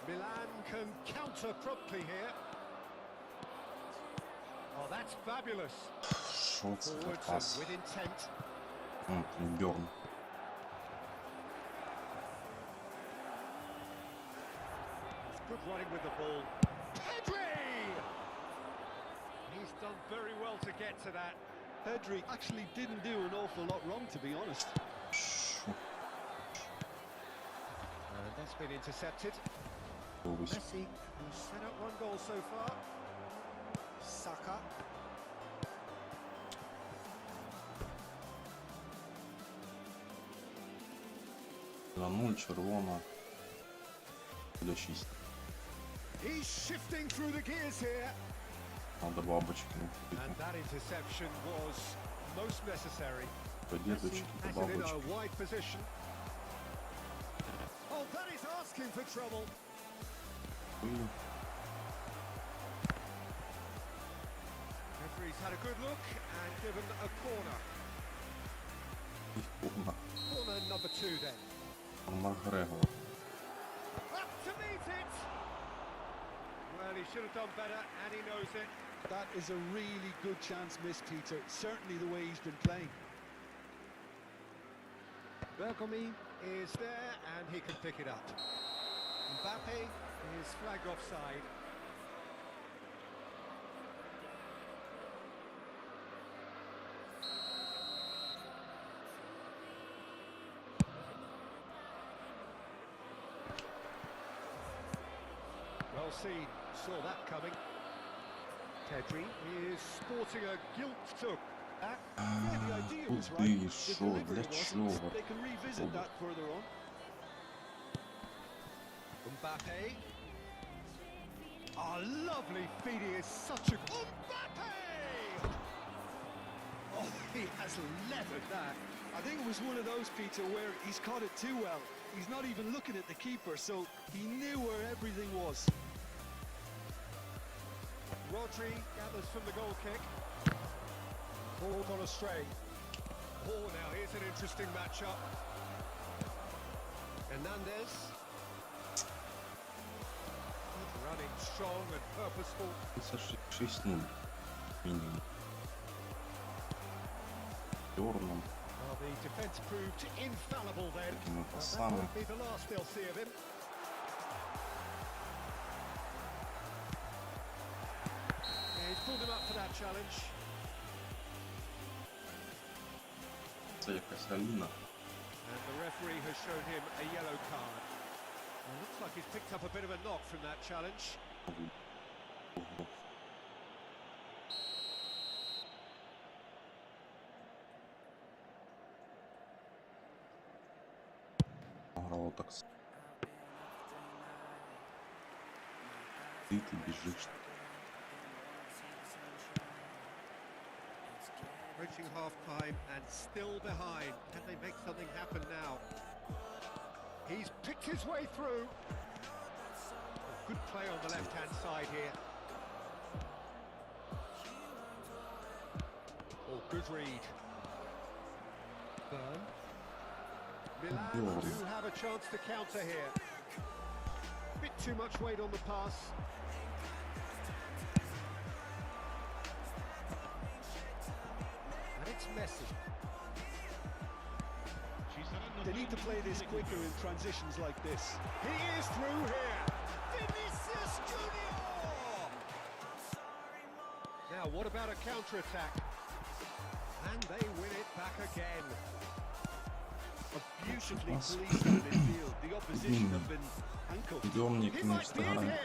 Milan can counter promptly here. Oh, that's fabulous. Forwards and with intent. Бёрн. Good running with the ball. Pedri! He's done very well to get to that. Pedri actually didn't do an awful lot wrong, to be honest. And that's been intercepted. Messi, who's set up one goal so far. Saka. За 0 червона. Для 6. He's shifting through the gears here. Надо бабочки. And that interception was most necessary. Подеточки, Messi has it in a бабочки. wide position. Oh, that is asking for trouble. Referee's had a good look and given a corner. Corner number 2 then. Макгрегор. Up to meet it! Well, he should have done better, and he knows it. That is a really good chance missed, Peter. Certainly the way he's been playing. Bergomi is there, and he can pick it up. Mbappe is flagged offside. Well seen, saw that coming. Pedri is sporting a guilt took. Yeah, the idea was right. Куди, The що, delivery для wasn't. чого? They can revisit that further on. Mbappe. Oh, lovely feed, he is such a... Mbappe! Oh, he has levered that. I think it was one of those, Peter, where he's caught it too well. He's not even looking at the keeper, so he knew where everything was. Rodri gathers from the goal kick. Ball gone astray. Oh, now here's an interesting matchup. Hernandez. Running strong and purposeful. Це 6-0. Мінімум. Бёрном. Well, the defence proved infallible then. Такими But that пасами. won't be the last they'll see of him. Yeah, he's pulled him up for that challenge. Це якась Аліна. And the referee has shown him a yellow card. Well, looks like he's picked up a bit of a knock from that challenge. Грало так. Ти біжиш. Approaching half-time and still behind. Can they make something happen now? He's picked his way through. Good play on the left-hand side here. Oh, good read. Burn. Milan do have a chance to counter here. Bit too much weight on the pass. And it's Messi. They need to play this quicker in transitions like this. He is through here. Vinicius Junior! Now, what about a counter-attack? And they win it back again. A beautifully policed midfield. The opposition have been handcuffed. Підйомник He не might be in встигає. here.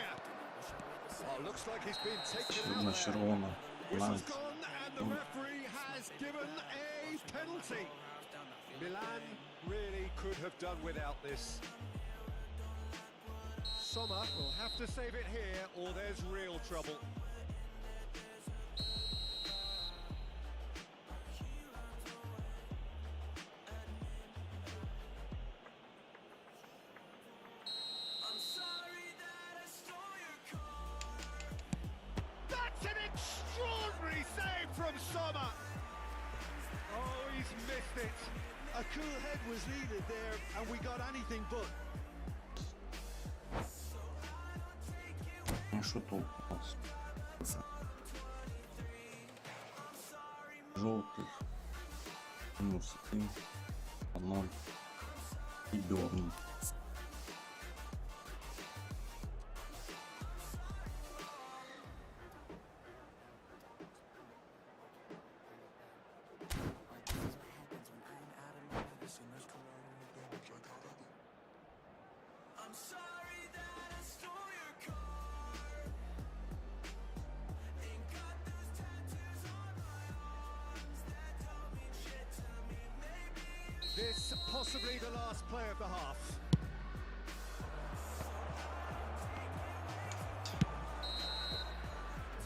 Oh, looks like he's been taken Одна out there. червона. Whistle's Навіть. gone and the referee has given a penalty. Milan really could have done without this. Sommer will have to save it here or there's real trouble. That's an extraordinary save from Sommer. Oh, he's missed it. A cool head was needed there, and we got anything but. Ну що толку у нас? Жовтий. Минус 1. 0. І Берн. This possibly the last play of the half.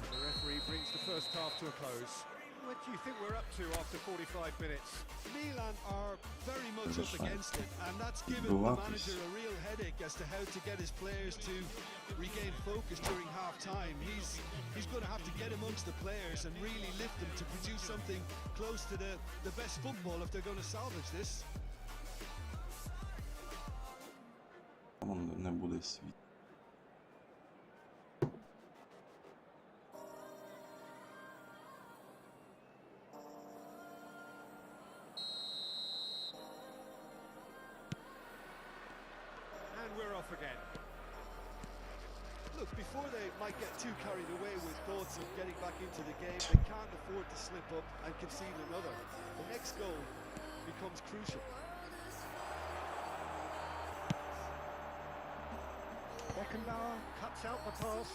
And the referee brings the first half to a close. What do you think we're up to after 45 minutes? Milan are very much up against it, and that's given the manager a real headache as to how to get his players to regain focus during half-time. He's going to have to get amongst the players and really lift them to produce something close to the best football if they're going to salvage this. Команда не буде світ. And we're off again. Look, before they might get too carried away with thoughts of getting back into the game, they can't afford to slip up and concede another. The next goal becomes crucial. Beckenbauer cuts out the pass.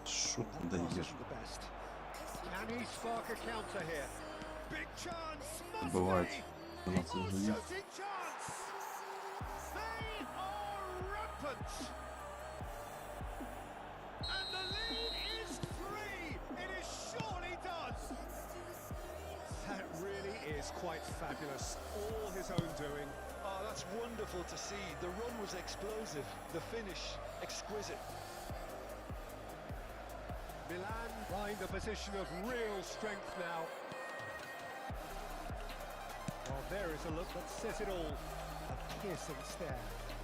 Що ти Pass даєш? isn't the best. Can he spark a counter here? Big chance! Must Бывает. be! 12 Oh, голів. shooting chance! They are rampant! And the lead is 3! It is surely done! That really is quite fabulous. All his own doing. Oh, that's wonderful to see. The run was explosive, the finish exquisite. Milan find a position of real strength now. Well, there is a look that says it all. A piercing stare.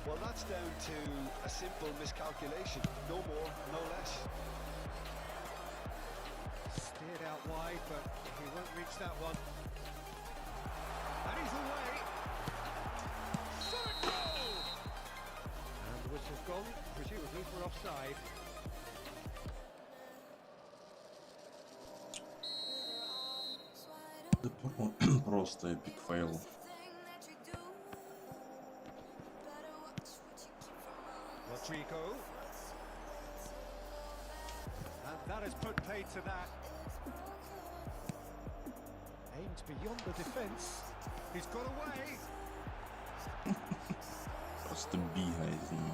Well, that's down to a simple miscalculation. No more, no less. Steered out wide, but he won't reach that one. And he's away. Shot goal! And the whistle's gone, presumably for offside. Це просто епік фейл. Rodrigo. And that has put paid to that. Aimed beyond the defence. He's got away. Просто бігає з ним.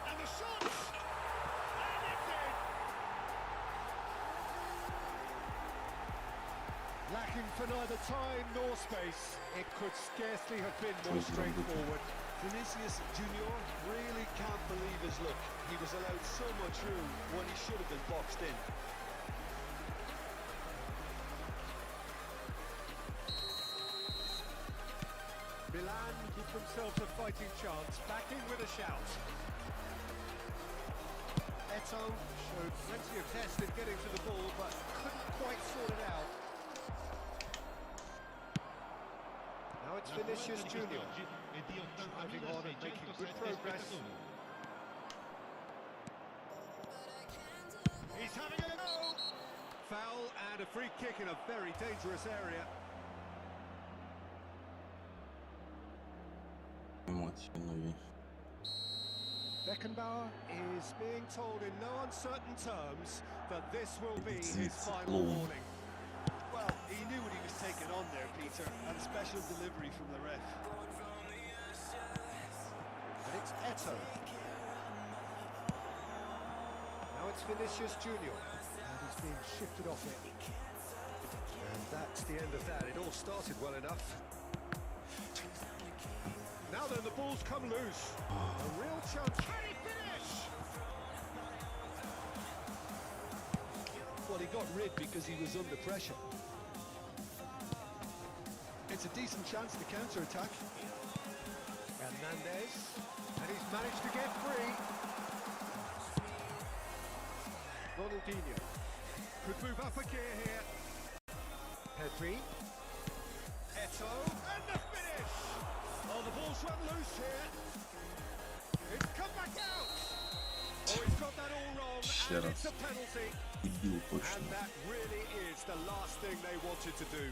And the shot! And it's in! asking for neither time nor space. It could scarcely have been more straightforward. Vinicius Junior really can't believe his luck. He was allowed so much room when he should have been boxed in. Milan give themselves a fighting chance, back in with a shout. Eto showed plenty of zest in getting to the ball, but couldn't quite sort it out. Now it's Vinicius Junior, driving on and making good progress. He's having a go! Foul and a free kick in a very dangerous area. Емоції нові. Beckenbauer is being told in no uncertain terms that this will be his It's final long. warning. Well, he knew what he was taking on there, Peter, and special delivery from the ref. And it's Eto. Now it's Vinicius Junior. And he's being shifted off it. And that's the end of that. It all started well enough. Now then, the ball's come loose. A real chance. Can he finish? Well, he got rid because he was under pressure. It's a decent chance to counter-attack. Hernandez. And he's managed to get free. Ronaldinho. Could move up a gear here. Pedri. Eto. And the finish! Oh, the ball's run loose here. It's come back out. Oh, he's got that all wrong, Ще and раз. it's a penalty. Дебіл точно. And that really is the last thing they wanted to do.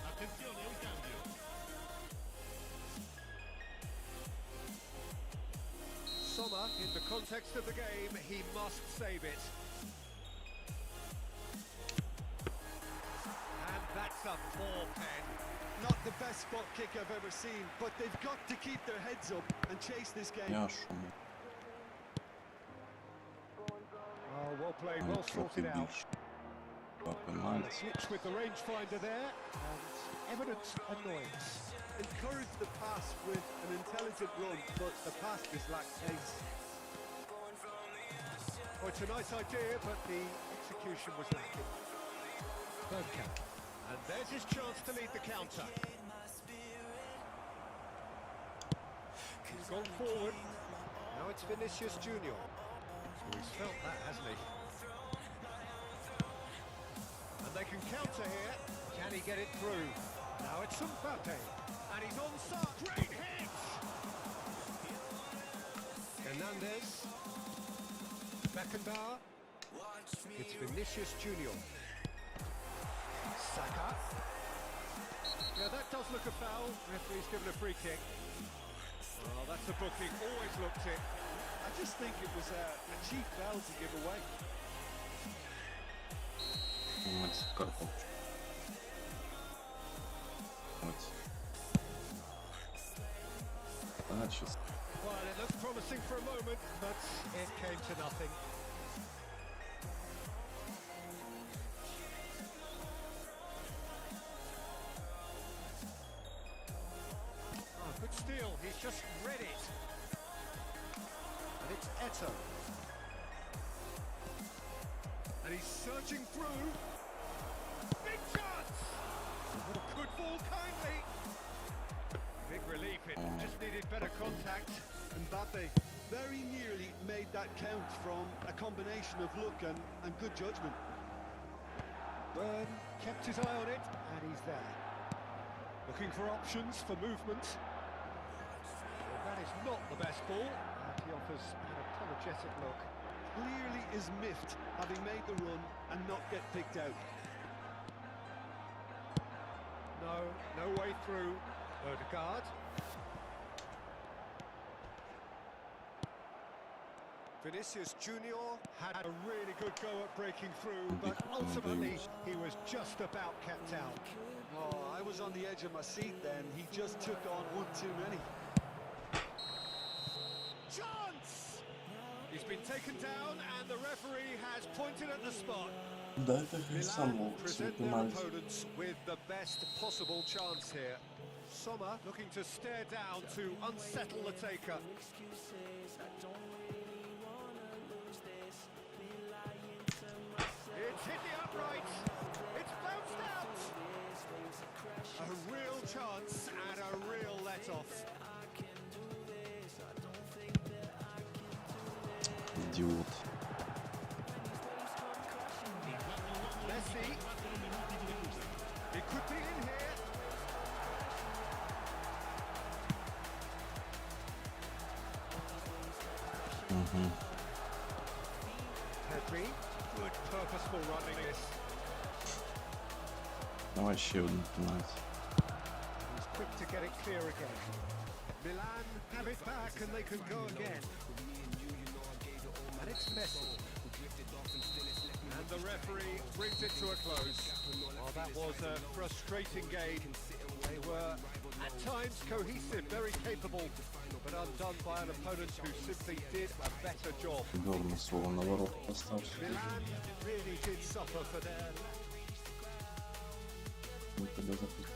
Attenzione, un cambio. Sommer, in the context of the game, he must save it. And that's a poor pen. Not the best spot kick I've ever seen, but they've got to keep their heads up and chase this game. Я шуму. Oh, well played, well Трохи sorted out. більше. Два пенальті. Switch with the rangefinder there, and evident annoyance. Encourage the pass with an intelligent run, but the pass just lacked pace. Oh, it's a nice idea, but the execution was lacking. Bergkamp. And there's his chance to lead the counter. He's gone forward. Now it's Vinicius Junior. Oh, he's felt that, hasn't he? And they can counter here. Can he get it through? Now it's Mbappe. And he's onside. Great hit! Hernandez. Beckenbauer. It's Vinicius Junior. Saka. Yeah, that does look a foul. Referee's given a free kick. Oh, that's a booking. Always looked it. I just think it was a cheap foul to give away. Ось карта. Ось. А, щас. Well, it looked promising for a moment, but it came to nothing. Oh, good steal. He's just read it. And it's Eto. And he's surging through. Big chance! Good ball, kindly. Big relief, it just needed better contact. Mbappe very nearly made that count from a combination of luck and good judgment. Byrne kept his eye on it, and he's there. Looking for options for movement. Well, that is not the best ball, and he offers an apologetic look. Clearly is miffed having made the run and not get picked out. No way through. Odegaard. Vinicius Junior had a really good go at breaking through, but ultimately he was just about kept out. Oh, I was on the edge of my seat then. He just took on one too many. Chance! He's been taken down and the referee has pointed at the spot. Дайте хай сам Milan ловить свій present their пенальті. opponents with the best possible chance here. Sommer looking to stare down to unsettle the taker. It's hit the upright. It's bounced out. A real chance and a real let-off. Ідіот. Messi. It could be in here. Pedri, good purposeful running this. Давай ще один пенальті. He's quick to get it clear again. Milan have it back and they can go again. And it's Messi. And the referee brings it to a close. Well, that was a frustrating game. They were at times cohesive, very capable, but undone by an opponent who simply did a better job. Дорно свого на ворот постався. Milan really did suffer for their... Він тебе запустив.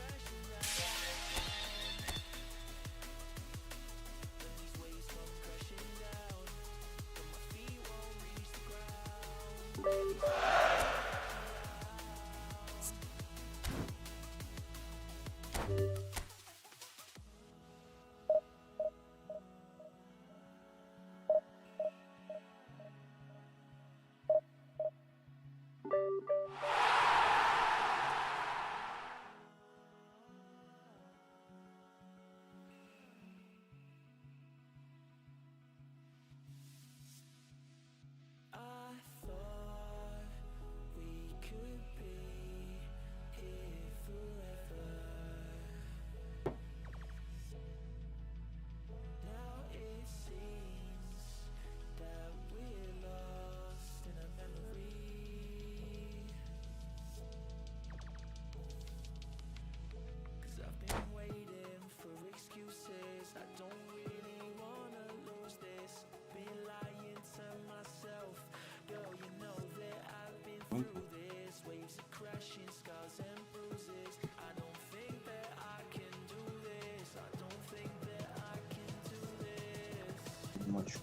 Матчу.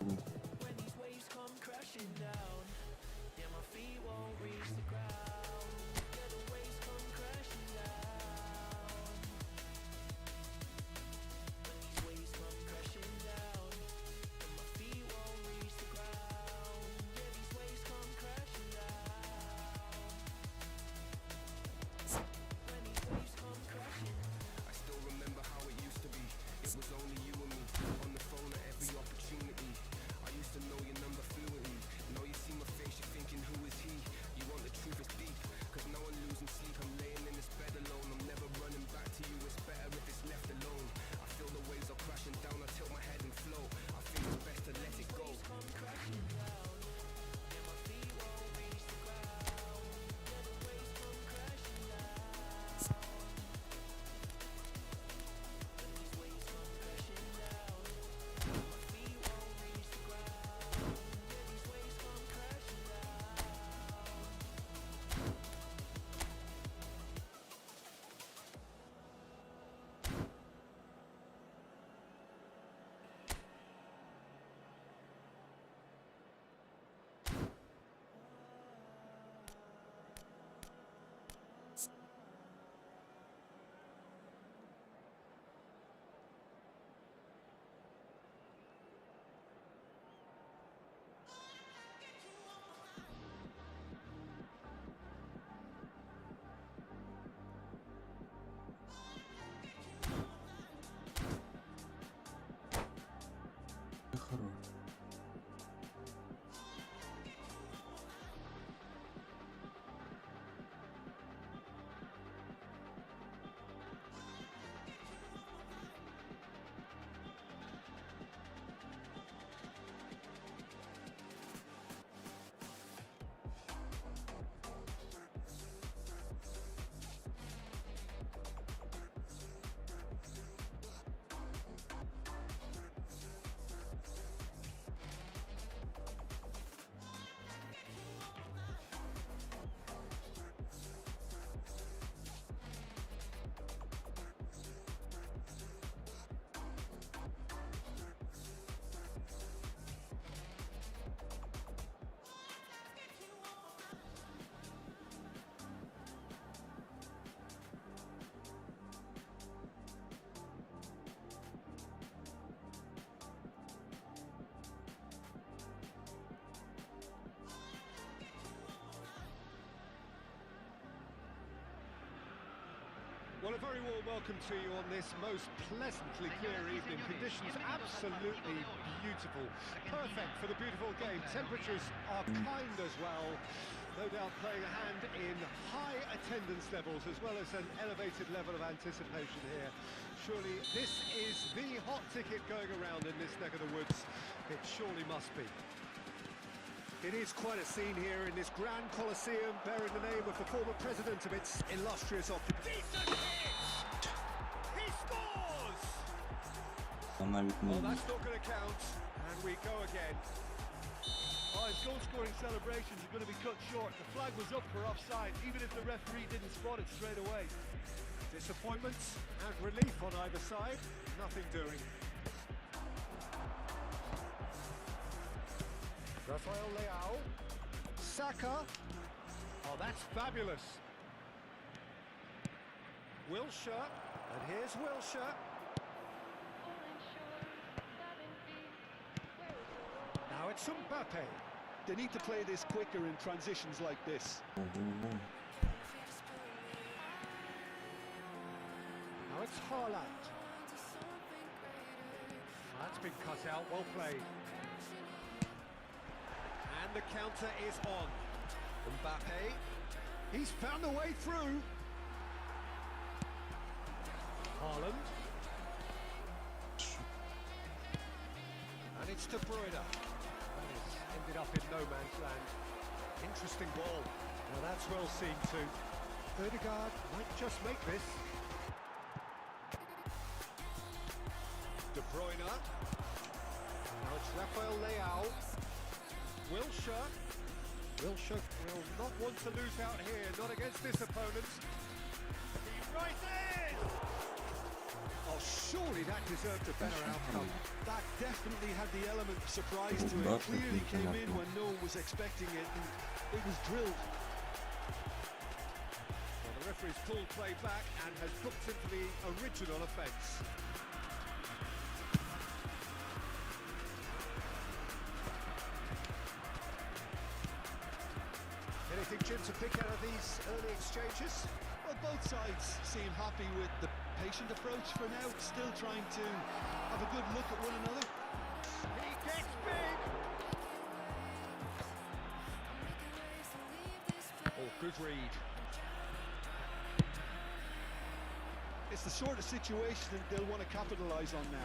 Well, a very warm welcome to you on this most pleasantly clear evening. Conditions absolutely beautiful. Perfect for the beautiful game. Temperatures are kind as well. No doubt playing a hand in high attendance levels as well as an elevated level of anticipation here. Surely this is the hot ticket going around in this neck of the woods. It surely must be. It is quite a scene here in this grand Colosseum, bearing the name of the former president of its illustrious occupant. Decent hit! He scores! Oh, that's not going to count. And we go again. Oh, his goal-scoring celebrations are going to be cut short. The flag was up for offside, even if the referee didn't spot it straight away. Disappointment and relief on either side. Nothing doing. Rafael Leao. Saka. Oh, that's fabulous. Wilshere. And here's Wilshere. Now it's Mbappe. They need to play this quicker in transitions like this. Now it's Haaland. That's been cut out, well played. And the counter is on. Mbappe. He's found a way through. Haaland. And it's De Bruyne. That is ended up in no man's land. Interesting ball. Now that's well seen too. Odegaard might just make this. De Bruyne. Now it's Rafael Leao. Wilshere. Wilshere will not want to lose out here, not against this opponent. He's right in! Oh, surely that deserved a better outcome. That definitely had the element of surprise to it. Clearly came in when no one was expecting it, and it was drilled. Well, the referee's pulled play back and has booked him for the original offence. Anything, Jim, to pick out of these early exchanges? Well, both sides seem happy with the patient approach for now, still trying to have a good look at one another. He gets big! Oh, good read. It's the sort of situation that they'll want to capitalise on now.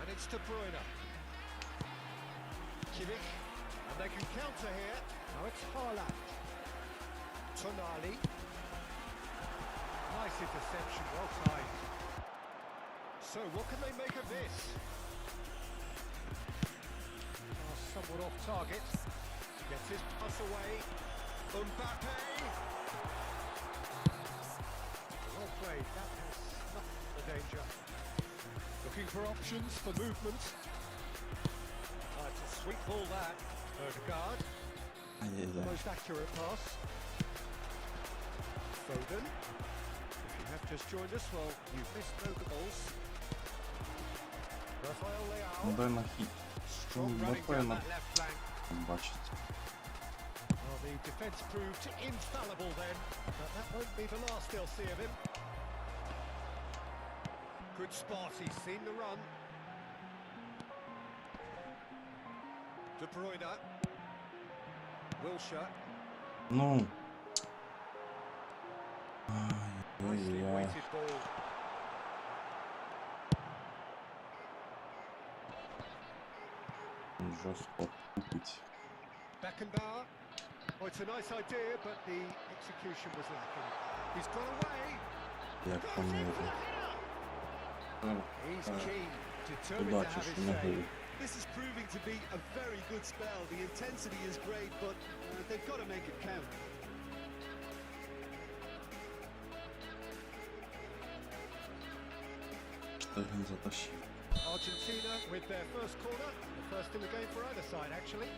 And it's De Bruyne. Kimmich. And they can counter here. Now it's Haaland. Tonali. Nice interception, well timed. So, what can they make of this? Oh, somewhat off target. Gets his pass away. Mbappe. Well played, that has nothing for danger. Looking for options for movement. Oh, it's a sweet ball that. Odegaard. The most accurate pass. Foden. If you have just joined us, well, you've missed no goals. Rafael Leao. Дай на хит. Що Strong running Мбаппе down на that left flank. бачить. Well, the defence proved infallible then, but that won't be the last they'll see of him. Good spot, he's seen the run. De Bruyne. Wilshere. Ну. Nicely Ай-яй-яй. weighted ball. Жорстко купить. Beckenbauer. Oh, it's a nice idea, but the execution was lacking. He's got away. Як Goes in помилку. for the header. He's keen, determined to Удачі, have що his не say. грив. This is proving to be a very good spell. The intensity is great, but they've got to make it count. Що він затащив? Argentina with their first corner, the first in the game for either side actually.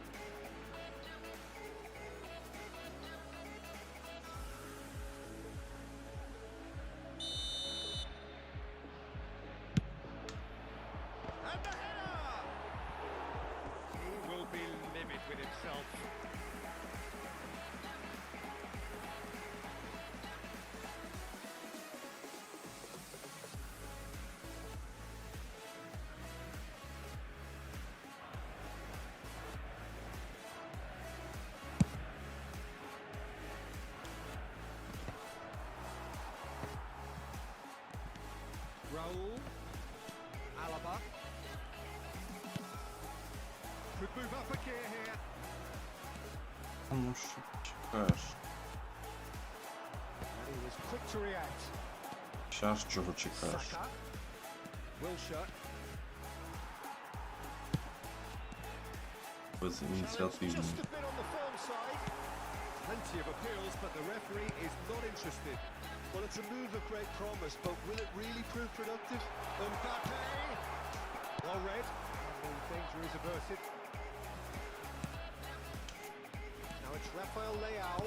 And the header! He will be livid with himself. move up a gear here. Ну що чекаєш? And he was quick to react. Щас чого чекаєш? Saka. Wilshere. Без Challenge ініціативний. just a bit on the firm side. Plenty of appeals, but the referee is not interested. Well, it's a move of great promise, but will it really prove productive? Mbappe. Well read. And the danger is averted. Now it's Rafael Leao.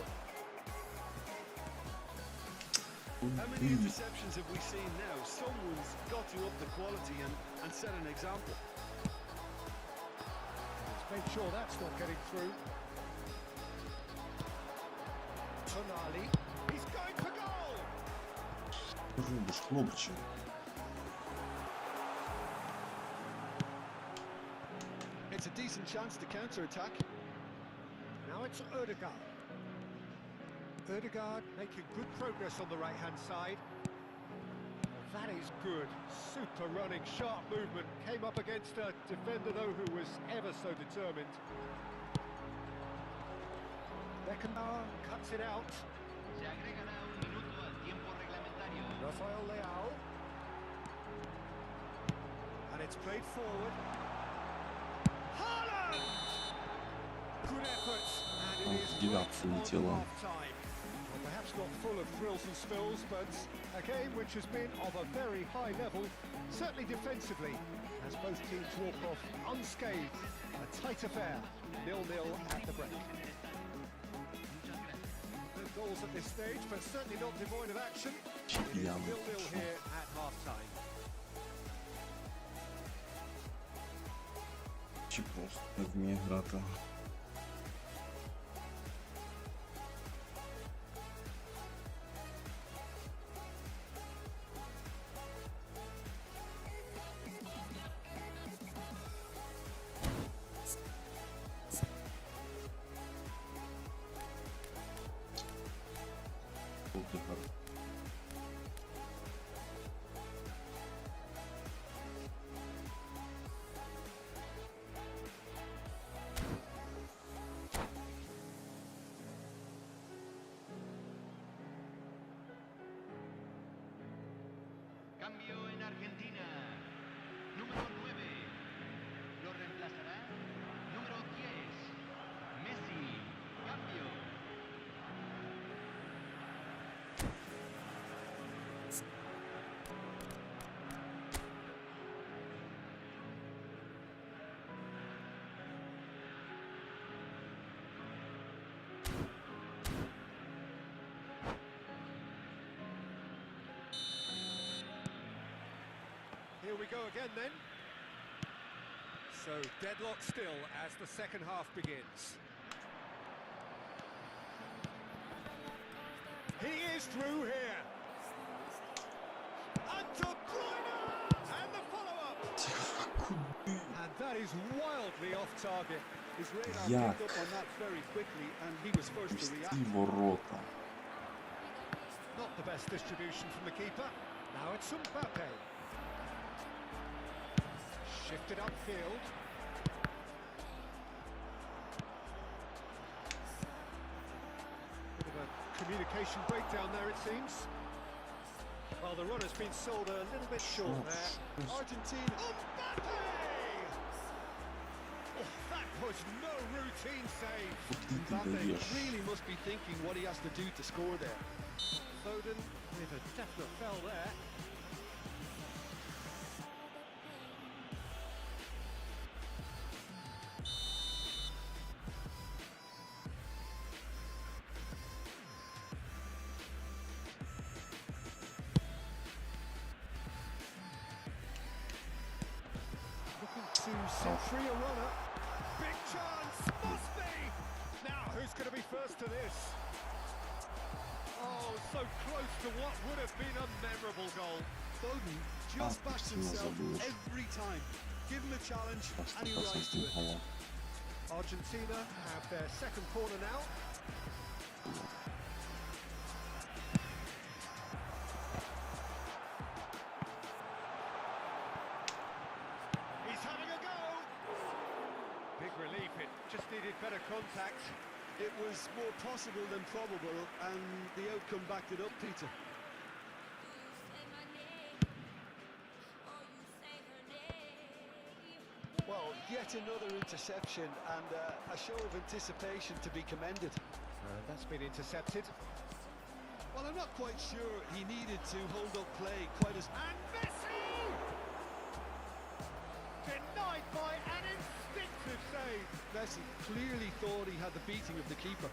How many interceptions have we seen now? Someone's got to up the quality and set an example. Let's make sure that's not getting through. Tonali. He's going for goal. Робиш, хлопче. It's a decent chance to counter-attack. Now it's Ødegaard. Ødegaard making good progress on the right-hand side. Well, that is good. Super running, sharp movement. Came up against a defender, though, who was ever so determined. Beckenbauer cuts it out. Se agregará un minuto al tiempo reglamentario. Rafael Leao. And it's played forward. Haaland! Good effort. And it is девятку right улетело. on half-time. Well, perhaps not full of thrills and spills, but a game which has been of a very high level, certainly defensively, as both teams walk off unscathed. A tight affair, 0-0 at the break. No goals at this stage, but certainly not devoid of action. It is 0-0 here at half-time. Чи просто не вміє грати. Ødegaard. Cambio en Argentina. Número 9. Lo reemplazará. Número 10. Messi. Cambio. Here we go again then. So deadlock still as the second half begins. He is through here. And De Bruyne! And the follow-up! And that is wildly off target. His radar Як? picked up on that very quickly, and he was first to react. Пусті ворота. Not the best distribution from the keeper. Now it's Mbappe. Shifted upfield. Bit of a communication breakdown there, it seems. Well, the run has been sold a little bit short there. Argentina. Mbappe! Oh, that was no routine save. Куди ти Mbappe даєш? really must be thinking what he has to do to score there. Foden with a definite fell there. Looking to set free a runner. Big chance, must be! Now, who's going to be first to this? Oh, so close to what would have been a memorable goal. Foden just backs himself every time. Give him a challenge, and he rises to it. Гола. Argentina have their second corner now. He's having a go. Big relief created better contact. It was more possible than probable, and the outcome backed it up, Peter. Well, yet another interception, and a show of anticipation to be commended. That's been intercepted. Well, I'm not quite sure he needed to hold up play quite as... And Messi! Denied by an instinctive save. Messi clearly thought he had the beating of the keeper.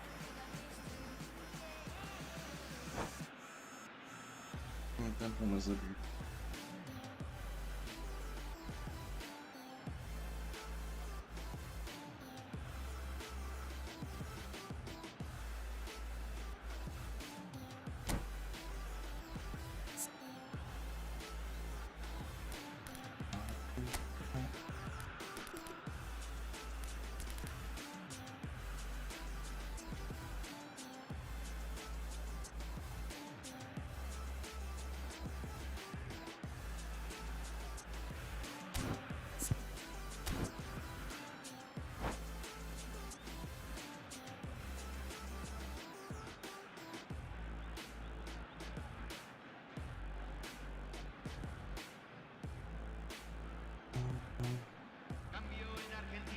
Un tempo, mas abri.